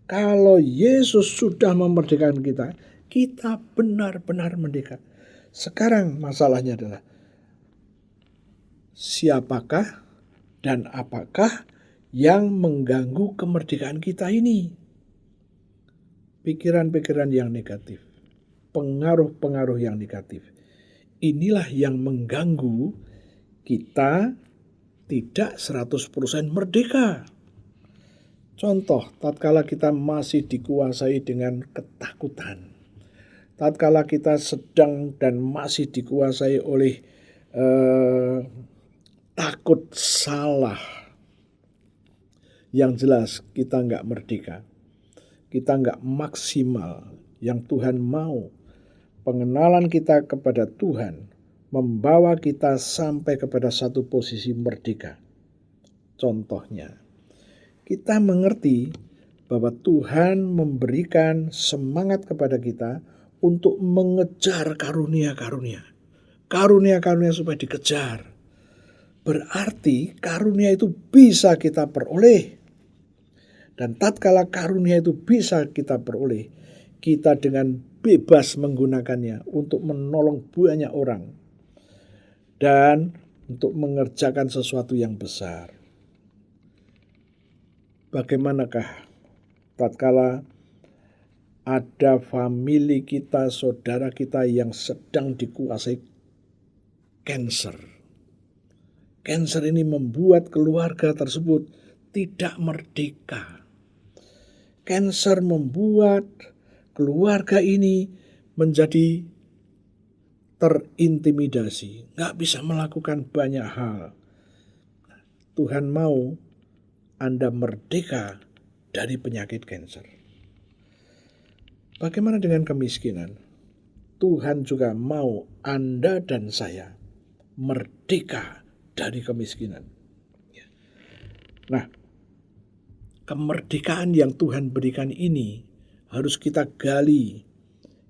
Kalau Yesus sudah memerdekakan kita, kita benar-benar merdeka. Sekarang masalahnya adalah siapakah dan apakah yang mengganggu kemerdekaan kita ini? Pikiran-pikiran yang negatif, pengaruh-pengaruh yang negatif. Inilah yang mengganggu kita tidak 100% merdeka. Contoh, tatkala kita masih dikuasai dengan ketakutan. Tatkala kita sedang dan masih dikuasai oleh takut salah. Yang jelas kita nggak merdeka. Kita nggak maksimal yang Tuhan mau. Pengenalan kita kepada Tuhan membawa kita sampai kepada satu posisi merdeka. Contohnya, kita mengerti bahwa Tuhan memberikan semangat kepada kita untuk mengejar karunia-karunia. Karunia-karunia supaya dikejar. Berarti karunia itu bisa kita peroleh. Dan tatkala karunia itu bisa kita peroleh, kita dengan bebas menggunakannya untuk menolong banyak orang dan untuk mengerjakan sesuatu yang besar. Bagaimanakah tatkala ada famili kita, saudara kita yang sedang dikuasai kanker. Kanker ini membuat keluarga tersebut tidak merdeka. Kanker membuat keluarga ini menjadi terintimidasi, nggak bisa melakukan banyak hal. Tuhan mau Anda merdeka dari penyakit kanker. Bagaimana dengan kemiskinan? Tuhan juga mau Anda dan saya merdeka dari kemiskinan. Nah, kemerdekaan yang Tuhan berikan ini harus kita gali.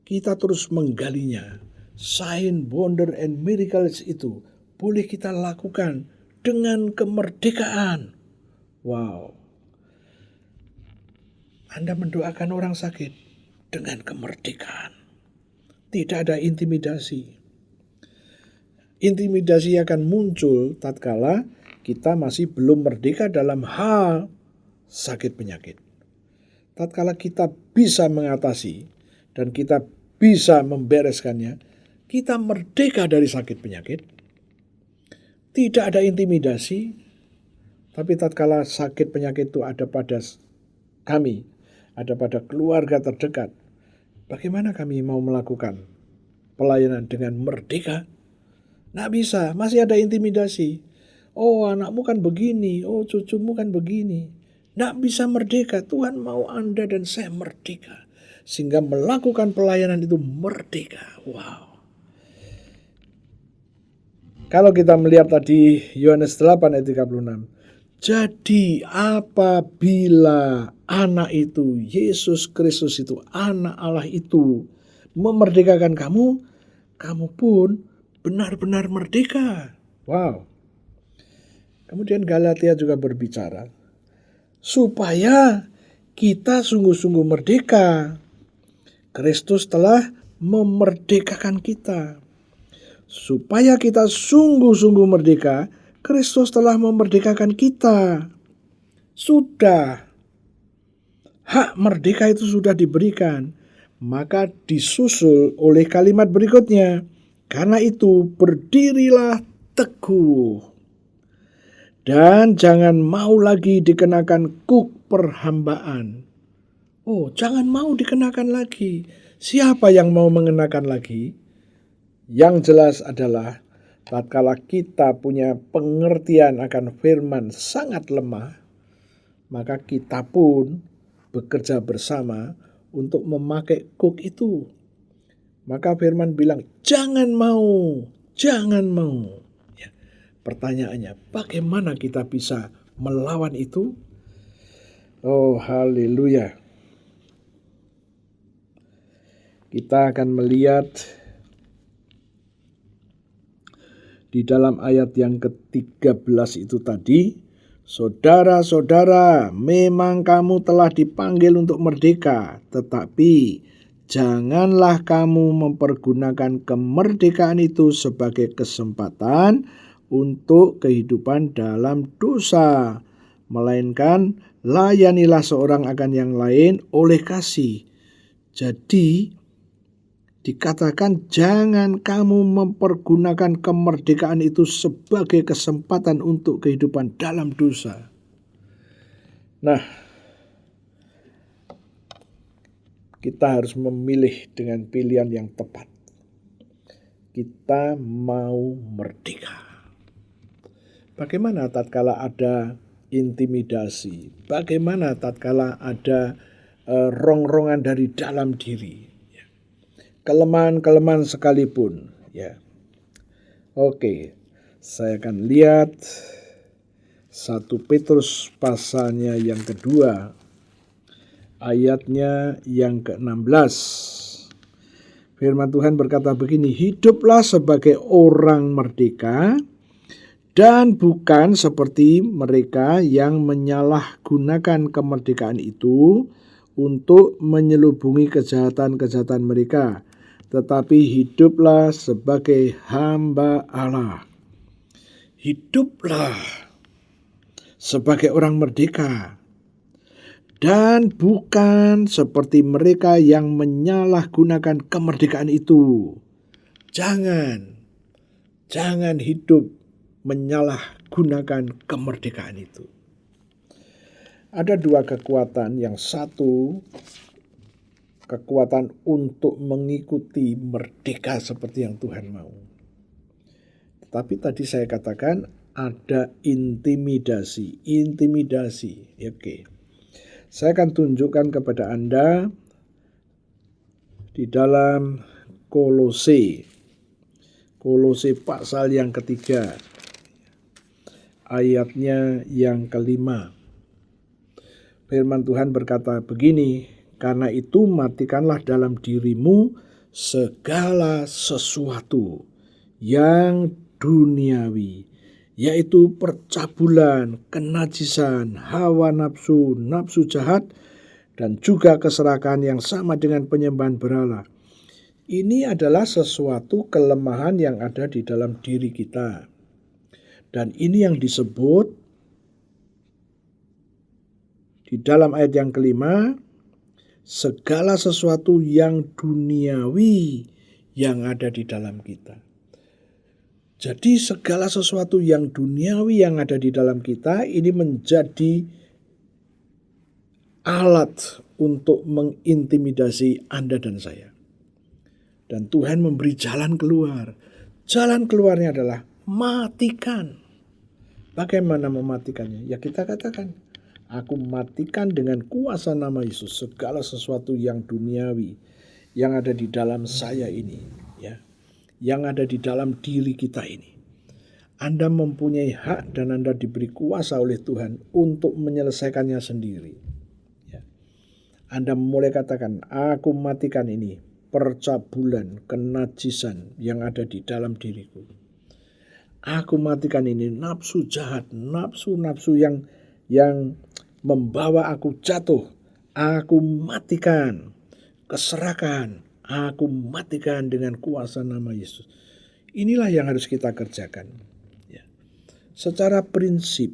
Kita terus menggalinya. Sign, wonder, and miracles itu boleh kita lakukan dengan kemerdekaan. Wow. Anda mendoakan orang sakit dengan kemerdekaan. Tidak ada intimidasi. Intimidasi akan muncul tatkala kita masih belum merdeka dalam hal sakit penyakit. Tatkala kita bisa mengatasi dan kita bisa membereskannya, kita merdeka dari sakit penyakit. Tidak ada intimidasi, tapi tatkala sakit penyakit itu ada pada kami, ada pada keluarga terdekat, bagaimana kami mau melakukan pelayanan dengan merdeka? Nggak bisa, masih ada intimidasi. Oh, anakmu kan begini, oh cucumu kan begini. Nggak bisa merdeka. Tuhan mau Anda dan saya merdeka. Sehingga melakukan pelayanan itu merdeka. Wow. Kalau kita melihat tadi Yohanes 8 ayat 36. Jadi apabila anak itu, Yesus Kristus itu, anak Allah itu memerdekakan kamu, kamu pun benar-benar merdeka. Wow. Kemudian Galatia juga berbicara, supaya kita sungguh-sungguh merdeka. Kristus telah memerdekakan kita. Supaya kita sungguh-sungguh merdeka, Kristus telah memerdekakan kita. Sudah. Hak merdeka itu sudah diberikan. Maka disusul oleh kalimat berikutnya. Karena itu berdirilah teguh. Dan jangan mau lagi dikenakan kuk perhambaan. Oh, jangan mau dikenakan lagi. Siapa yang mau mengenakan lagi? Yang jelas adalah tatkala kita punya pengertian akan firman sangat lemah, maka kita pun bekerja bersama untuk memakai kuk itu. Maka firman bilang, jangan mau, jangan mau. Ya, pertanyaannya, bagaimana kita bisa melawan itu? Oh, haleluya. Kita akan melihat di dalam ayat yang ke-13 itu tadi, saudara-saudara, memang kamu telah dipanggil untuk merdeka, tetapi janganlah kamu mempergunakan kemerdekaan itu sebagai kesempatan untuk kehidupan dalam dosa, melainkan layanilah seorang akan yang lain oleh kasih. Jadi dikatakan jangan kamu mempergunakan kemerdekaan itu sebagai kesempatan untuk kehidupan dalam dosa. Nah, kita harus memilih dengan pilihan yang tepat. Kita mau merdeka. Bagaimana tatkala ada intimidasi? Bagaimana tatkala ada rongrongan dari dalam diri? Kelemahan-kelemahan sekalipun, ya. Oke, saya akan lihat 1 Petrus pasalnya yang kedua, ayatnya yang ke-16. Firman Tuhan berkata begini, hiduplah sebagai orang merdeka dan bukan seperti mereka yang menyalahgunakan kemerdekaan itu untuk menyelubungi kejahatan-kejahatan mereka, tetapi hiduplah sebagai hamba Allah. Hiduplah sebagai orang merdeka dan bukan seperti mereka yang menyalahgunakan kemerdekaan itu. Jangan hidup menyalahgunakan kemerdekaan itu. Ada 2 kekuatan, yang satu kekuatan untuk mengikuti merdeka seperti yang Tuhan mau. Tetapi tadi saya katakan ada intimidasi. Oke. Saya akan tunjukkan kepada Anda di dalam Kolose pasal yang ketiga, ayatnya yang ke-5. Firman Tuhan berkata begini, karena itu matikanlah dalam dirimu segala sesuatu yang duniawi, yaitu percabulan, kenajisan, hawa nafsu, nafsu jahat, dan juga keserakahan yang sama dengan penyembahan berhala. Ini adalah sesuatu kelemahan yang ada di dalam diri kita. Dan ini yang disebut di dalam ayat yang ke-5, segala sesuatu yang duniawi yang ada di dalam kita. Jadi segala sesuatu yang duniawi yang ada di dalam kita ini menjadi alat untuk mengintimidasi Anda dan saya. Dan Tuhan memberi jalan keluar. Jalan keluarnya adalah matikan. Bagaimana mematikannya? Ya kita katakan, aku matikan dengan kuasa nama Yesus segala sesuatu yang duniawi yang ada di dalam saya ini, ya, yang ada di dalam diri kita ini. Anda mempunyai hak dan Anda diberi kuasa oleh Tuhan untuk menyelesaikannya sendiri. Ya. Anda mulai katakan, aku matikan ini, percabulan, kenajisan yang ada di dalam diriku. Aku matikan ini, nafsu jahat, nafsu-nafsu yang membawa aku jatuh, aku matikan. Keserakahan, aku matikan dengan kuasa nama Yesus. Inilah yang harus kita kerjakan. Ya. Secara prinsip,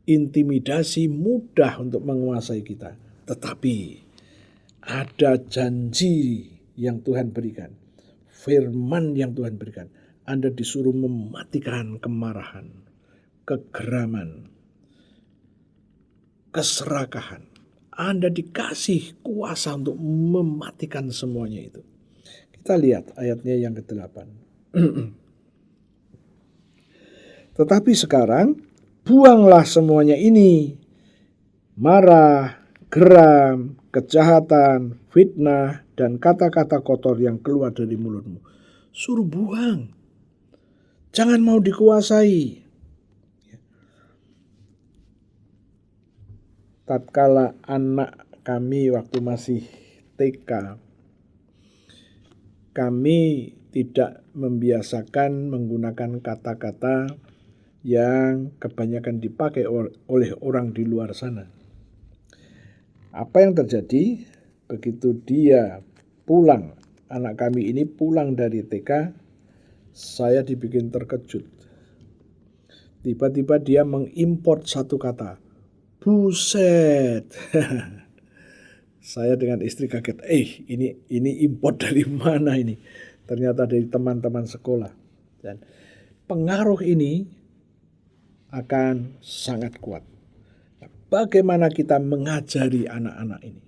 intimidasi mudah untuk menguasai kita. Tetapi ada janji yang Tuhan berikan, firman yang Tuhan berikan. Anda disuruh mematikan kemarahan, kegeraman, keserakahan. Anda dikasih kuasa untuk mematikan semuanya itu. Kita lihat ayatnya yang ke-8. Tetapi sekarang buanglah semuanya ini. Marah, geram, kejahatan, fitnah, dan kata-kata kotor yang keluar dari mulutmu. Suruh buang. Jangan mau dikuasai. Tatkala anak kami waktu masih TK, kami tidak membiasakan menggunakan kata-kata yang kebanyakan dipakai oleh orang di luar sana. Apa yang terjadi? Begitu dia pulang, anak kami ini pulang dari TK, saya dibikin terkejut. Tiba-tiba dia mengimport satu kata, buset. Saya dengan istri kaget, ini import dari mana ini? Ternyata dari teman-teman sekolah. Dan pengaruh ini akan sangat kuat. Bagaimana kita mengajari anak-anak ini?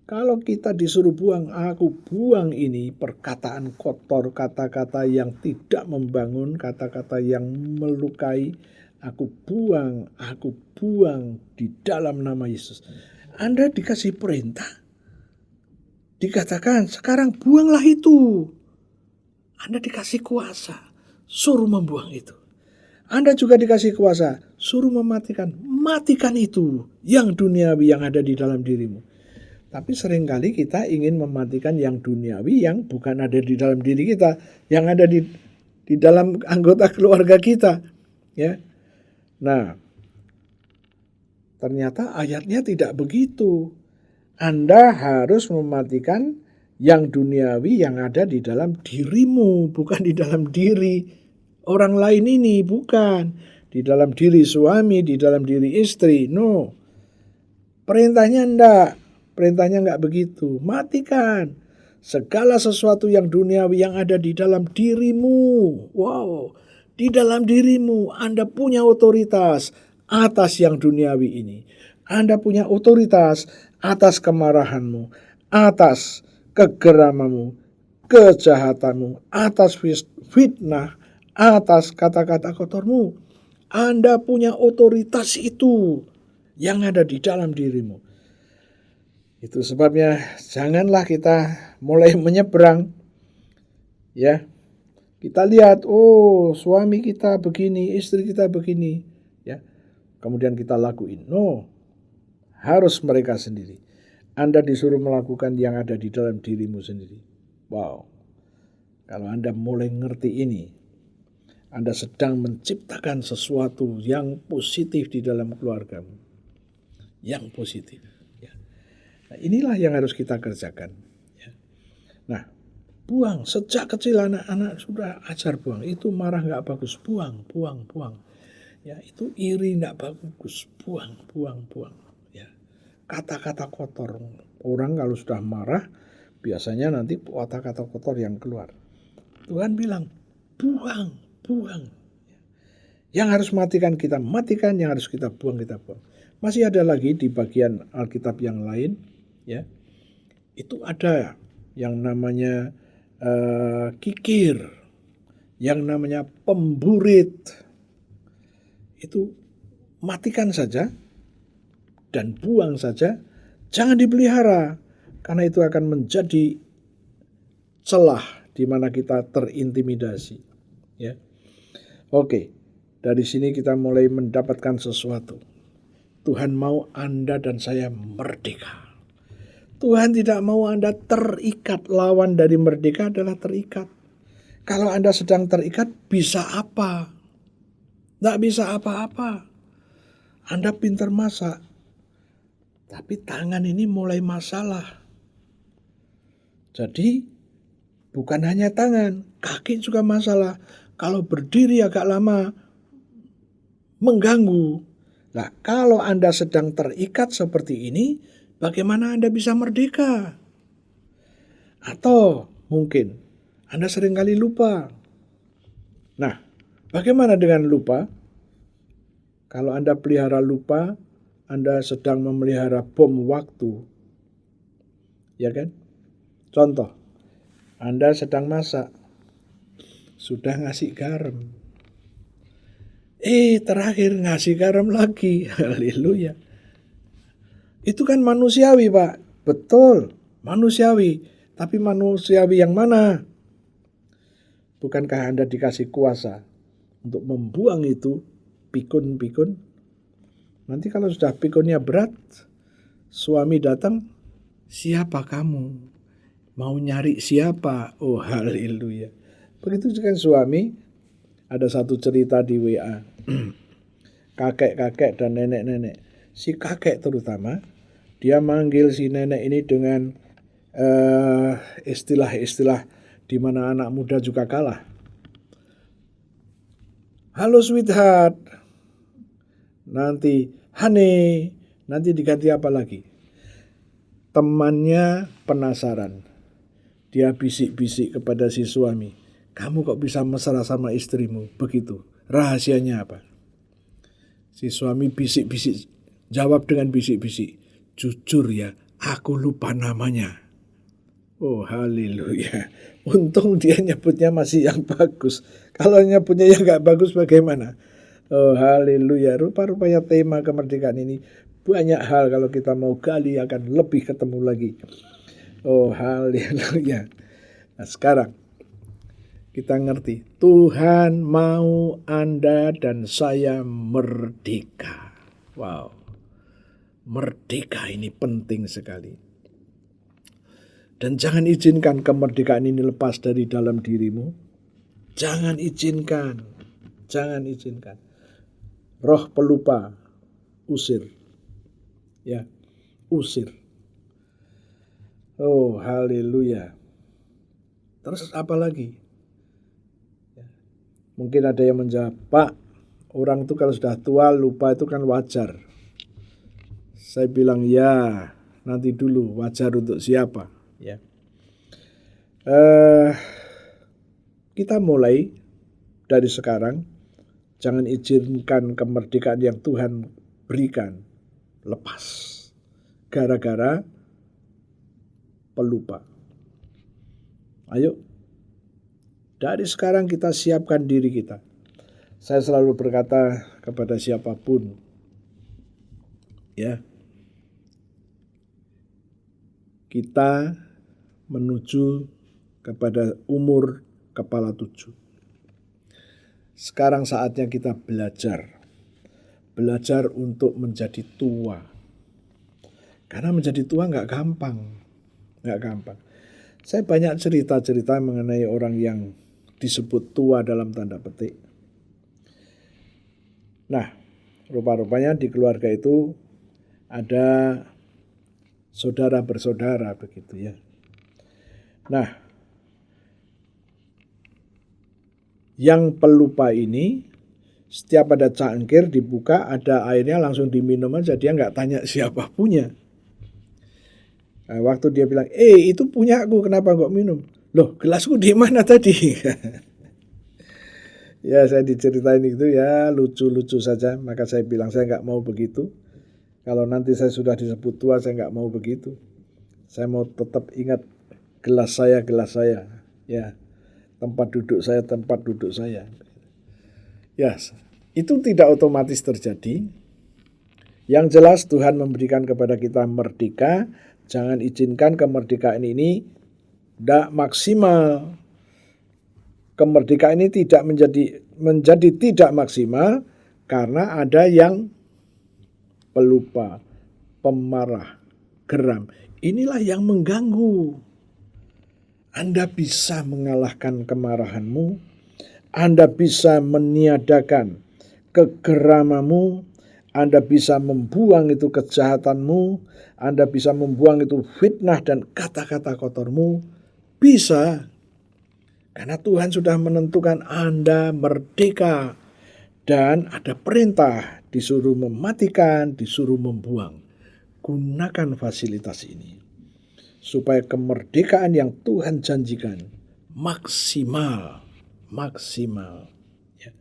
Kalau kita disuruh buang, aku buang ini, perkataan kotor, kata-kata yang tidak membangun, kata-kata yang melukai, aku buang di dalam nama Yesus. Anda dikasih perintah, dikatakan sekarang buanglah itu. Anda dikasih kuasa, suruh membuang itu. Anda juga dikasih kuasa, suruh matikan itu yang duniawi yang ada di dalam dirimu. Tapi seringkali kita ingin mematikan yang duniawi yang bukan ada di dalam diri kita, yang ada di dalam anggota keluarga kita, ya. Nah, ternyata ayatnya tidak begitu. Anda harus mematikan yang duniawi yang ada di dalam dirimu, bukan di dalam diri orang lain ini, bukan. Di dalam diri suami, di dalam diri istri, no. Perintahnya enggak begitu. Matikan segala sesuatu yang duniawi yang ada di dalam dirimu. Wow, di dalam dirimu Anda punya otoritas atas yang duniawi ini. Anda punya otoritas atas kemarahanmu, atas kegeramanmu, kejahatanmu, atas fitnah, atas kata-kata kotormu. Anda punya otoritas itu yang ada di dalam dirimu. Itu sebabnya janganlah kita mulai menyeberang. Ya. Kita lihat, suami kita begini, istri kita begini, ya. Kemudian kita lakuin. No. Harus mereka sendiri. Anda disuruh melakukan yang ada di dalam dirimu sendiri. Wow. Kalau Anda mulai ngerti ini, Anda sedang menciptakan sesuatu yang positif di dalam keluargamu. Yang positif. Ya. Nah, inilah yang harus kita kerjakan. Ya. Nah, buang. Sejak kecil anak-anak sudah ajar buang. Itu marah nggak bagus. Buang. Ya, itu iri nggak bagus. Buang. Kata-kata kotor. Orang kalau sudah marah, biasanya nanti kata-kata kotor yang keluar. Tuhan bilang, buang. Yang harus matikan, yang harus kita buang. Masih ada lagi di bagian Alkitab yang lain, ya. Itu ada yang namanya kikir, yang namanya pemburit. Itu matikan saja dan buang saja, jangan dipelihara, karena itu akan menjadi celah di mana kita terintimidasi. Ya, oke, dari sini kita mulai mendapatkan sesuatu. Tuhan mau Anda dan saya merdeka. Tuhan tidak mau Anda terikat. Lawan dari merdeka adalah terikat. Kalau Anda sedang terikat, bisa apa? Tidak bisa apa-apa. Anda pintar masak, tapi tangan ini mulai masalah. Jadi bukan hanya tangan, kaki juga masalah. Kalau berdiri agak lama mengganggu. Nah, kalau Anda sedang terikat seperti ini, bagaimana Anda bisa merdeka? Atau mungkin Anda seringkali lupa. Nah, bagaimana dengan lupa? Kalau Anda pelihara lupa, Anda sedang memelihara bom waktu. Ya kan? Contoh, Anda sedang masak, sudah ngasih garam. Terakhir ngasih garam lagi. Haleluya. Itu kan manusiawi, Pak. Betul, manusiawi. Tapi manusiawi yang mana? Bukankah Anda dikasih kuasa untuk membuang itu pikun-pikun? Nanti kalau sudah pikunnya berat, suami datang, siapa kamu? Mau nyari siapa? Oh, haleluya. Begitu juga suami, ada satu cerita di WA. Kakek-kakek dan nenek-nenek. Si kakek terutama, dia manggil si nenek ini dengan istilah-istilah di mana anak muda juga kalah. Halo sweetheart, nanti honey, nanti diganti apa lagi? Temannya penasaran. Dia bisik-bisik kepada si suami. Kamu kok bisa mesra sama istrimu? Begitu. Rahasianya apa? Si suami bisik-bisik. Jawab dengan bisik-bisik. Jujur ya, aku lupa namanya. Oh, haleluya. Untung dia nyebutnya masih yang bagus. Kalau nyebutnya yang gak bagus bagaimana? Oh, haleluya. Rupa-rupanya tema kemerdekaan ini banyak hal kalau kita mau gali akan lebih ketemu lagi. Oh, haleluya. Nah, sekarang kita ngerti. Tuhan mau Anda dan saya merdeka. Wow. Merdeka ini penting sekali. Dan jangan izinkan kemerdekaan ini lepas dari dalam dirimu. Jangan izinkan. Jangan izinkan. Roh pelupa, usir. Ya, usir. Oh, haleluya. Terus apa lagi? Ya. Mungkin ada yang menjawab, Pak, orang itu kalau sudah tua lupa itu kan wajar. Saya bilang, ya, nanti dulu wajar untuk siapa? Ya, kita mulai dari sekarang. Jangan izinkan kemerdekaan yang Tuhan berikan lepas gara-gara pelupa. Ayo, dari sekarang kita siapkan diri kita. Saya selalu berkata kepada siapapun, ya, kita menuju kepada umur kepala 7. Sekarang saatnya kita belajar untuk menjadi tua. Karena menjadi tua gak gampang. Saya banyak cerita-cerita mengenai orang yang disebut tua dalam tanda petik. Nah, rupa-rupanya di keluarga itu ada saudara bersaudara begitu ya. Nah, yang pelupa ini setiap ada cangkir dibuka ada airnya langsung diminum aja, dia nggak tanya siapa punya. Nah, waktu dia bilang, itu punya aku, kenapa nggak minum? Loh, gelasku di mana tadi? Ya, saya diceritain itu ya lucu-lucu saja, maka saya bilang saya nggak mau begitu. Kalau nanti saya sudah disebut tua, saya nggak mau begitu. Saya mau tetap ingat gelas saya. Ya, tempat duduk saya. Ya, itu tidak otomatis terjadi. Yang jelas Tuhan memberikan kepada kita merdeka. Jangan izinkan kemerdekaan ini tidak maksimal. Kemerdekaan ini tidak menjadi tidak maksimal karena ada yang pelupa, pemarah, geram. Inilah yang mengganggu. Anda bisa mengalahkan kemarahanmu, Anda bisa meniadakan kegeramanmu, Anda bisa membuang itu kejahatanmu, Anda bisa membuang itu fitnah dan kata-kata kotormu. Bisa. Karena Tuhan sudah menentukan Anda merdeka. Dan ada perintah, disuruh mematikan, disuruh membuang. Gunakan fasilitas ini. Supaya kemerdekaan yang Tuhan janjikan maksimal. Ya.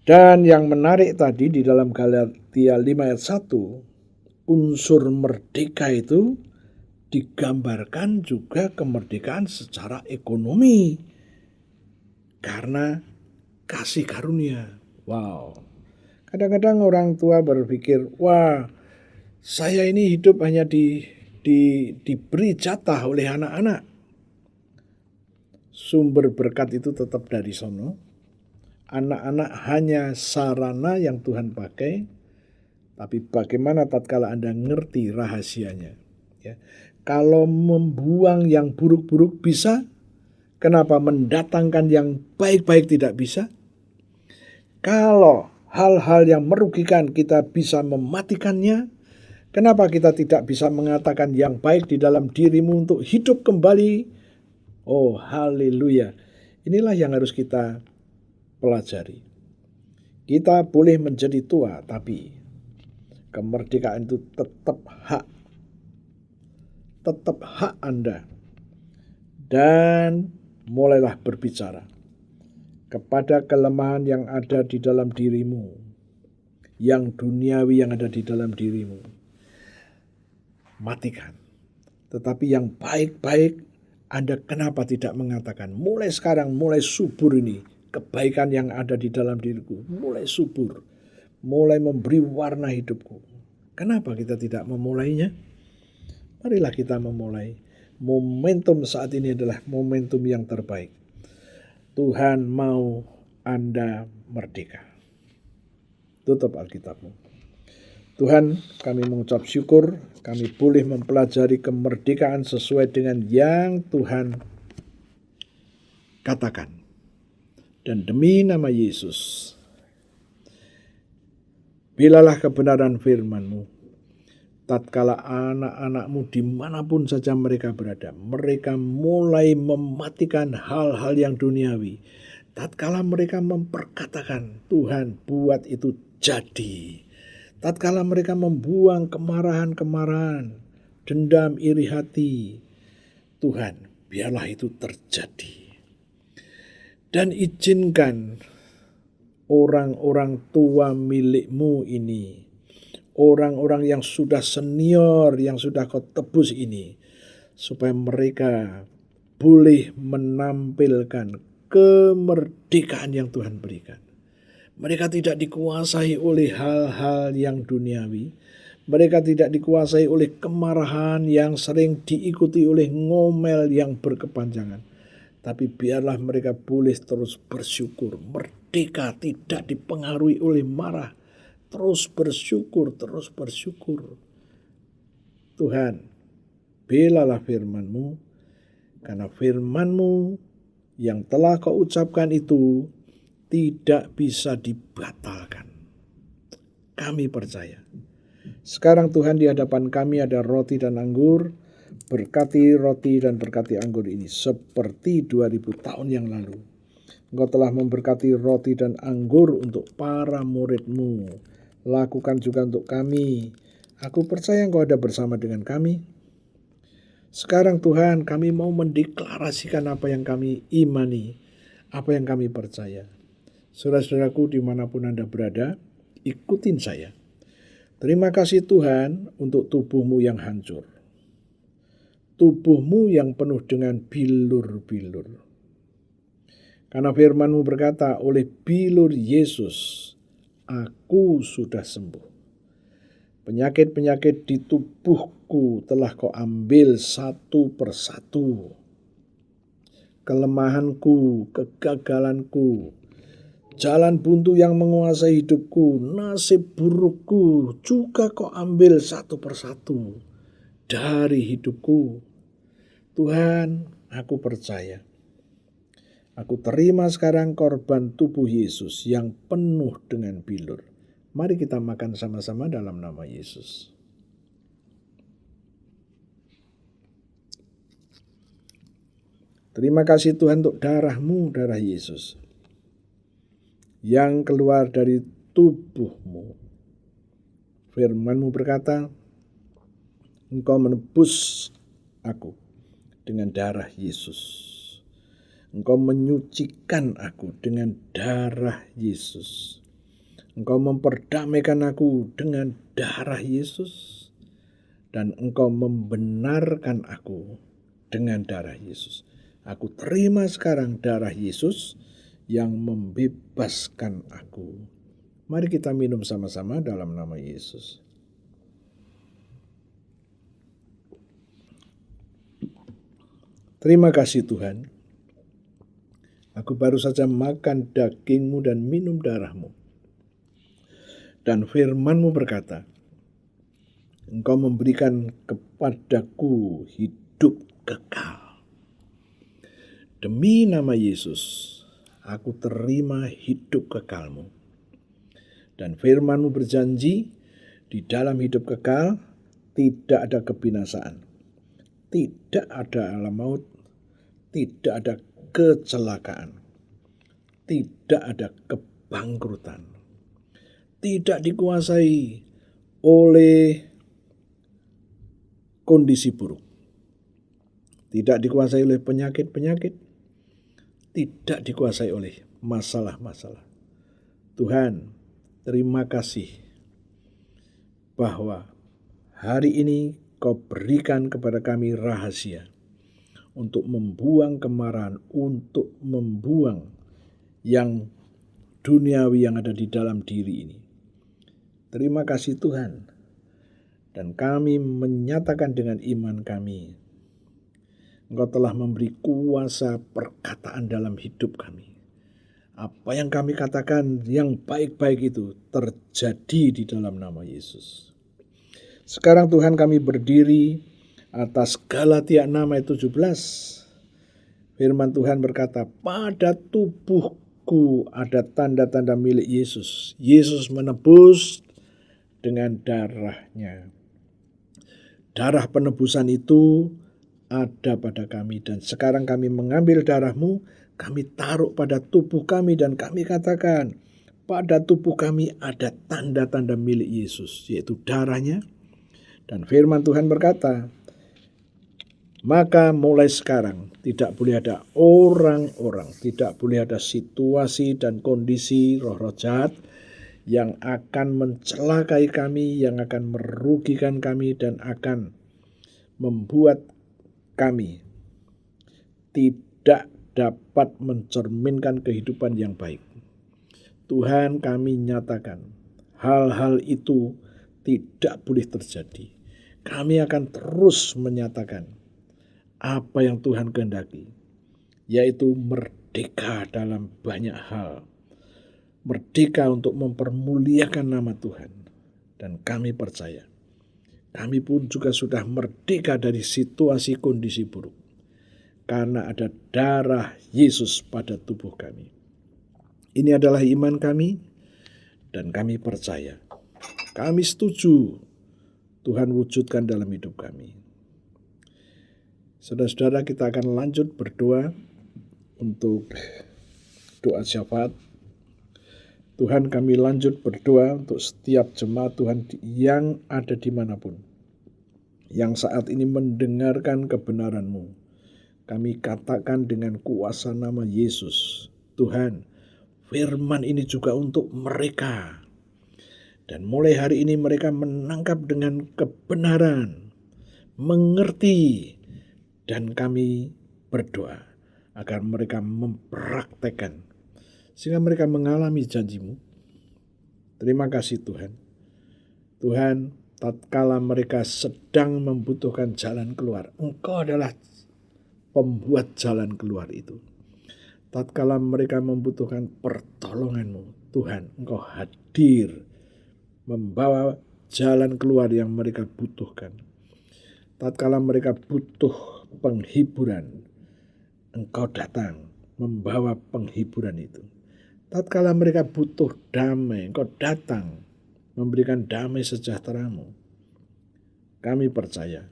Dan yang menarik tadi di dalam Galatia 5 ayat 1, unsur merdeka itu digambarkan juga kemerdekaan secara ekonomi. Karena kasih karunia. Wow. Kadang-kadang orang tua berpikir, wah, saya ini hidup hanya diberi jatah oleh anak-anak. Sumber berkat itu tetap dari sono. Anak-anak hanya sarana yang Tuhan pakai. Tapi bagaimana tatkala Anda ngerti rahasianya? Ya. Kalau membuang yang buruk-buruk bisa, kenapa mendatangkan yang baik-baik tidak bisa? Kalau hal-hal yang merugikan kita bisa mematikannya, kenapa kita tidak bisa mengatakan yang baik di dalam dirimu untuk hidup kembali? Oh, haleluya. Inilah yang harus kita pelajari. Kita boleh menjadi tua, tapi kemerdekaan itu tetap hak Anda. Dan mulailah berbicara kepada kelemahan yang ada di dalam dirimu, yang duniawi yang ada di dalam dirimu. Matikan. Tetapi yang baik-baik, Anda kenapa tidak mengatakan, mulai sekarang, mulai subur ini, kebaikan yang ada di dalam diriku, mulai subur, mulai memberi warna hidupku. Kenapa kita tidak memulainya? Marilah kita memulai. Momentum saat ini adalah momentum yang terbaik. Tuhan mau Anda merdeka. Tutup Alkitabmu. Tuhan, kami mengucap syukur, kami boleh mempelajari kemerdekaan sesuai dengan yang Tuhan katakan. Dan demi nama Yesus, bilalah kebenaran firman-Mu. Tatkala anak-anak-Mu dimanapun saja mereka berada, mereka mulai mematikan hal-hal yang duniawi. Tatkala mereka memperkatakan, Tuhan buat itu jadi. Tatkala mereka membuang kemarahan-kemarahan, dendam, iri hati, Tuhan biarlah itu terjadi. Dan izinkan orang-orang tua milik-Mu ini, orang-orang yang sudah senior, yang sudah Kau tebus ini, supaya mereka boleh menampilkan kemerdekaan yang Tuhan berikan. Mereka tidak dikuasai oleh hal-hal yang duniawi. Mereka tidak dikuasai oleh kemarahan yang sering diikuti oleh ngomel yang berkepanjangan. Tapi biarlah mereka boleh terus bersyukur. Merdeka tidak dipengaruhi oleh marah. Terus bersyukur, terus bersyukur. Tuhan, belalah firman-Mu, karena firman-Mu yang telah Kau ucapkan itu tidak bisa dibatalkan. Kami percaya. Sekarang Tuhan, di hadapan kami ada roti dan anggur. Berkati roti dan berkati anggur ini seperti 2000 tahun yang lalu. Engkau telah memberkati roti dan anggur untuk para murid-Mu. Lakukan juga untuk kami. Aku percaya Engkau ada bersama dengan kami. Sekarang Tuhan, kami mau mendeklarasikan apa yang kami imani, apa yang kami percaya. Saudara-saudaraku dimanapun Anda berada, ikutin saya. Terima kasih Tuhan untuk tubuhmu yang hancur. Tubuhmu yang penuh dengan bilur-bilur. Karena firman-Mu berkata, oleh bilur Yesus, aku sudah sembuh. Penyakit-penyakit di tubuhku telah Kau ambil satu persatu. Kelemahanku, kegagalanku, jalan buntu yang menguasai hidupku, nasib burukku juga Kau ambil satu persatu dari hidupku. Tuhan, aku percaya. Aku terima sekarang korban tubuh Yesus yang penuh dengan bilur. Mari kita makan sama-sama dalam nama Yesus. Terima kasih Tuhan untuk darah-Mu, darah Yesus, yang keluar dari tubuh-Mu. Firman-Mu berkata, Engkau menebus aku dengan darah Yesus. Engkau menyucikan aku dengan darah Yesus. Engkau memperdamaikan aku dengan darah Yesus. Dan Engkau membenarkan aku dengan darah Yesus. Aku terima sekarang darah Yesus yang membebaskan aku Mari kita minum sama-sama dalam nama Yesus. Terima kasih Tuhan. Aku baru saja makan daging-Mu dan minum darah-Mu. Dan firman-Mu berkata, Engkau memberikan kepadaku hidup kekal. Demi nama Yesus, aku terima hidup kekal-Mu. Dan firman-Mu berjanji, di dalam hidup kekal tidak ada kebinasaan, tidak ada alam maut, tidak ada kecelakaan, tidak ada kebangkrutan, tidak dikuasai oleh kondisi buruk, tidak dikuasai oleh penyakit-penyakit, tidak dikuasai oleh masalah-masalah. Tuhan, terima kasih bahwa hari ini Kau berikan kepada kami rahasia untuk membuang kemarahan, untuk membuang yang duniawi yang ada di dalam diri ini. Terima kasih Tuhan. Dan kami menyatakan dengan iman kami, Engkau telah memberi kuasa perkataan dalam hidup kami. Apa yang kami katakan yang baik-baik itu terjadi di dalam nama Yesus. Sekarang Tuhan kami berdiri atas Galatia 6 ayat 17. Firman Tuhan berkata, pada tubuhku ada tanda-tanda milik Yesus. Yesus menebus dengan darahnya. Darah penebusan itu ada pada kami dan sekarang kami mengambil darah-Mu, kami taruh pada tubuh kami dan kami katakan pada tubuh kami ada tanda-tanda milik Yesus, yaitu darahnya. Dan firman Tuhan berkata, maka mulai sekarang tidak boleh ada orang-orang, tidak boleh ada situasi dan kondisi roh-roh jahat yang akan mencelakai kami, yang akan merugikan kami, dan akan membuat kami tidak dapat mencerminkan kehidupan yang baik. Tuhan, kami nyatakan hal-hal itu tidak boleh terjadi. Kami akan terus menyatakan apa yang Tuhan kehendaki, yaitu merdeka dalam banyak hal. Merdeka untuk mempermuliakan nama Tuhan. Dan kami percaya, kami pun juga sudah merdeka dari situasi kondisi buruk. Karena ada darah Yesus pada tubuh kami. Ini adalah iman kami, dan kami percaya. Kami setuju Tuhan wujudkan dalam hidup kami. Saudara-saudara, kita akan lanjut berdoa untuk doa syafaat. Tuhan, kami lanjut berdoa untuk setiap jemaat Tuhan yang ada dimanapun, yang saat ini mendengarkan kebenaran-Mu. Kami katakan dengan kuasa nama Yesus, Tuhan, firman ini juga untuk mereka. Dan mulai hari ini mereka menangkap dengan kebenaran, mengerti, dan kami berdoa agar mereka mempraktekkan sehingga mereka mengalami janji-Mu. Terima kasih Tuhan. Tuhan, tatkala mereka sedang membutuhkan jalan keluar, Engkau adalah pembuat jalan keluar itu. Tatkala mereka membutuhkan pertolongan-Mu, Tuhan, Engkau hadir membawa jalan keluar yang mereka butuhkan. Tatkala mereka butuh penghiburan, Engkau datang membawa penghiburan itu. Tatkala mereka butuh damai, Engkau datang memberikan damai sejahtera-Mu. Kami percaya.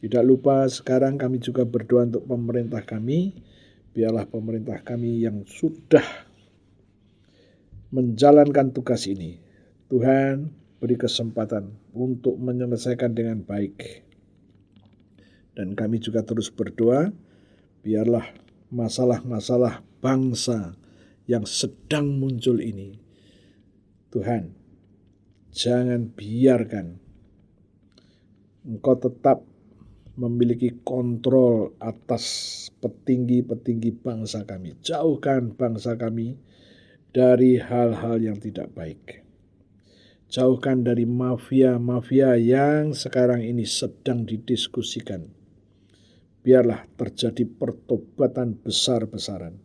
Tidak lupa sekarang kami juga berdoa untuk pemerintah kami. Biarlah pemerintah kami yang sudah menjalankan tugas ini, Tuhan beri kesempatan untuk menyelesaikan dengan baik. Dan kami juga terus berdoa, biarlah masalah-masalah bangsa yang sedang muncul ini, Tuhan, jangan biarkan Engkau tetap memiliki kontrol atas petinggi-petinggi bangsa kami. Jauhkan bangsa kami dari hal-hal yang tidak baik. Jauhkan dari mafia-mafia yang sekarang ini sedang didiskusikan. Biarlah terjadi pertobatan besar-besaran.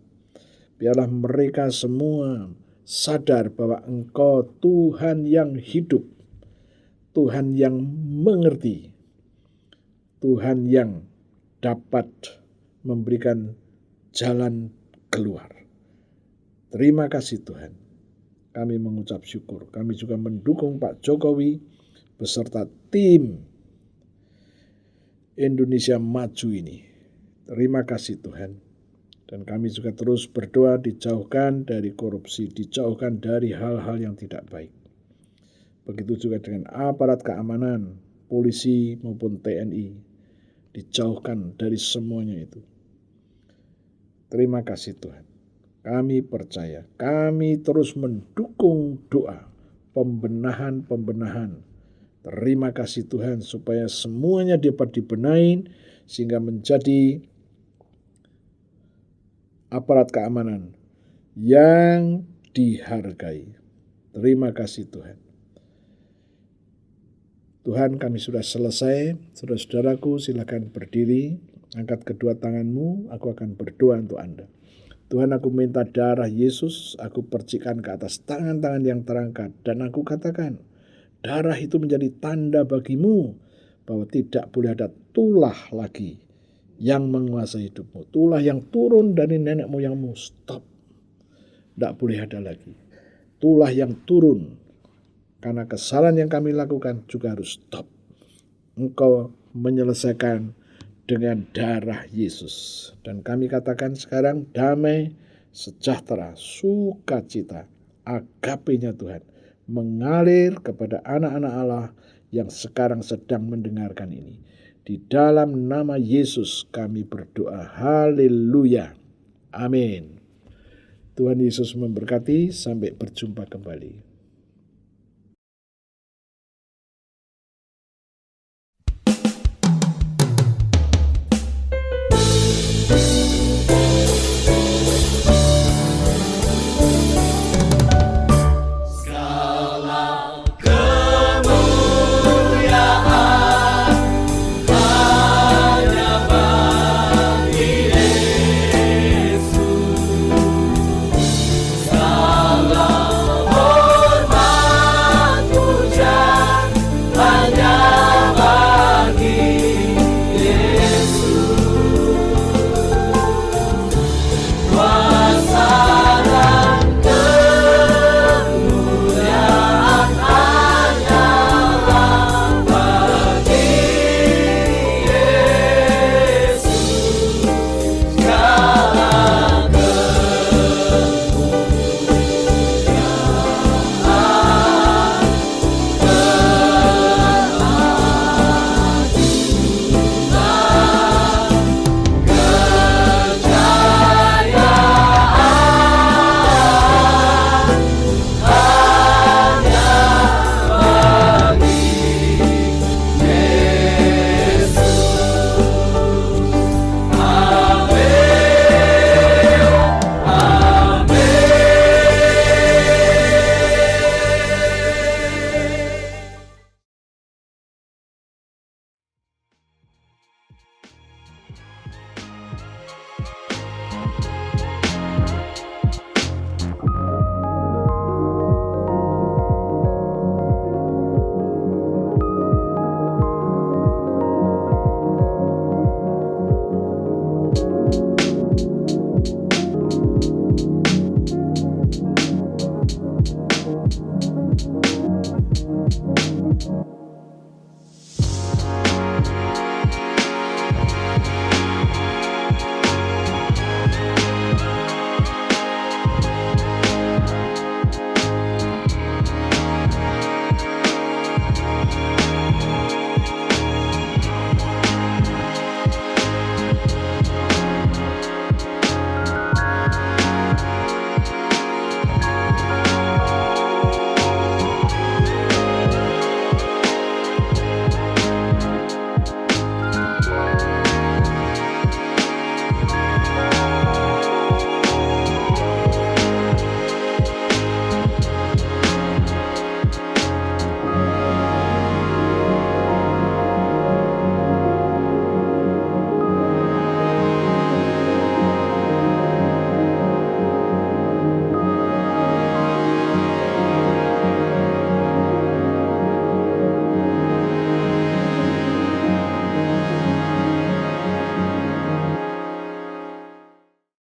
Biarlah mereka semua sadar bahwa Engkau Tuhan yang hidup, Tuhan yang mengerti, Tuhan yang dapat memberikan jalan keluar. Terima kasih Tuhan. Kami mengucap syukur. Kami juga mendukung Pak Jokowi beserta tim Indonesia Maju ini. Terima kasih Tuhan. Dan kami juga terus berdoa dijauhkan dari korupsi, dijauhkan dari hal-hal yang tidak baik. Begitu juga dengan aparat keamanan, polisi maupun TNI, dijauhkan dari semuanya itu. Terima kasih Tuhan. Kami percaya, kami terus mendukung doa, pembenahan. Terima kasih Tuhan supaya semuanya dapat dibenahi sehingga menjadi aparat keamanan yang dihargai. Terima kasih Tuhan. Tuhan, kami sudah selesai. Saudara-saudaraku, silakan berdiri. Angkat kedua tanganmu, aku akan berdoa untuk Anda. Tuhan, aku minta darah Yesus, aku percikan ke atas tangan-tangan yang terangkat. Dan aku katakan, darah itu menjadi tanda bagimu bahwa tidak boleh ada tulah lagi yang menguasai hidupmu. Tulah yang turun dari nenek moyangmu, stop. Tidak boleh ada lagi. Tulah yang turun karena kesalahan yang kami lakukan juga harus stop. Engkau menyelesaikan dengan darah Yesus. Dan kami katakan sekarang damai, sejahtera, sukacita, agape-nya Tuhan mengalir kepada anak-anak Allah yang sekarang sedang mendengarkan ini. Di dalam nama Yesus kami berdoa. Haleluya. Amin. Tuhan Yesus memberkati. Sampai berjumpa kembali.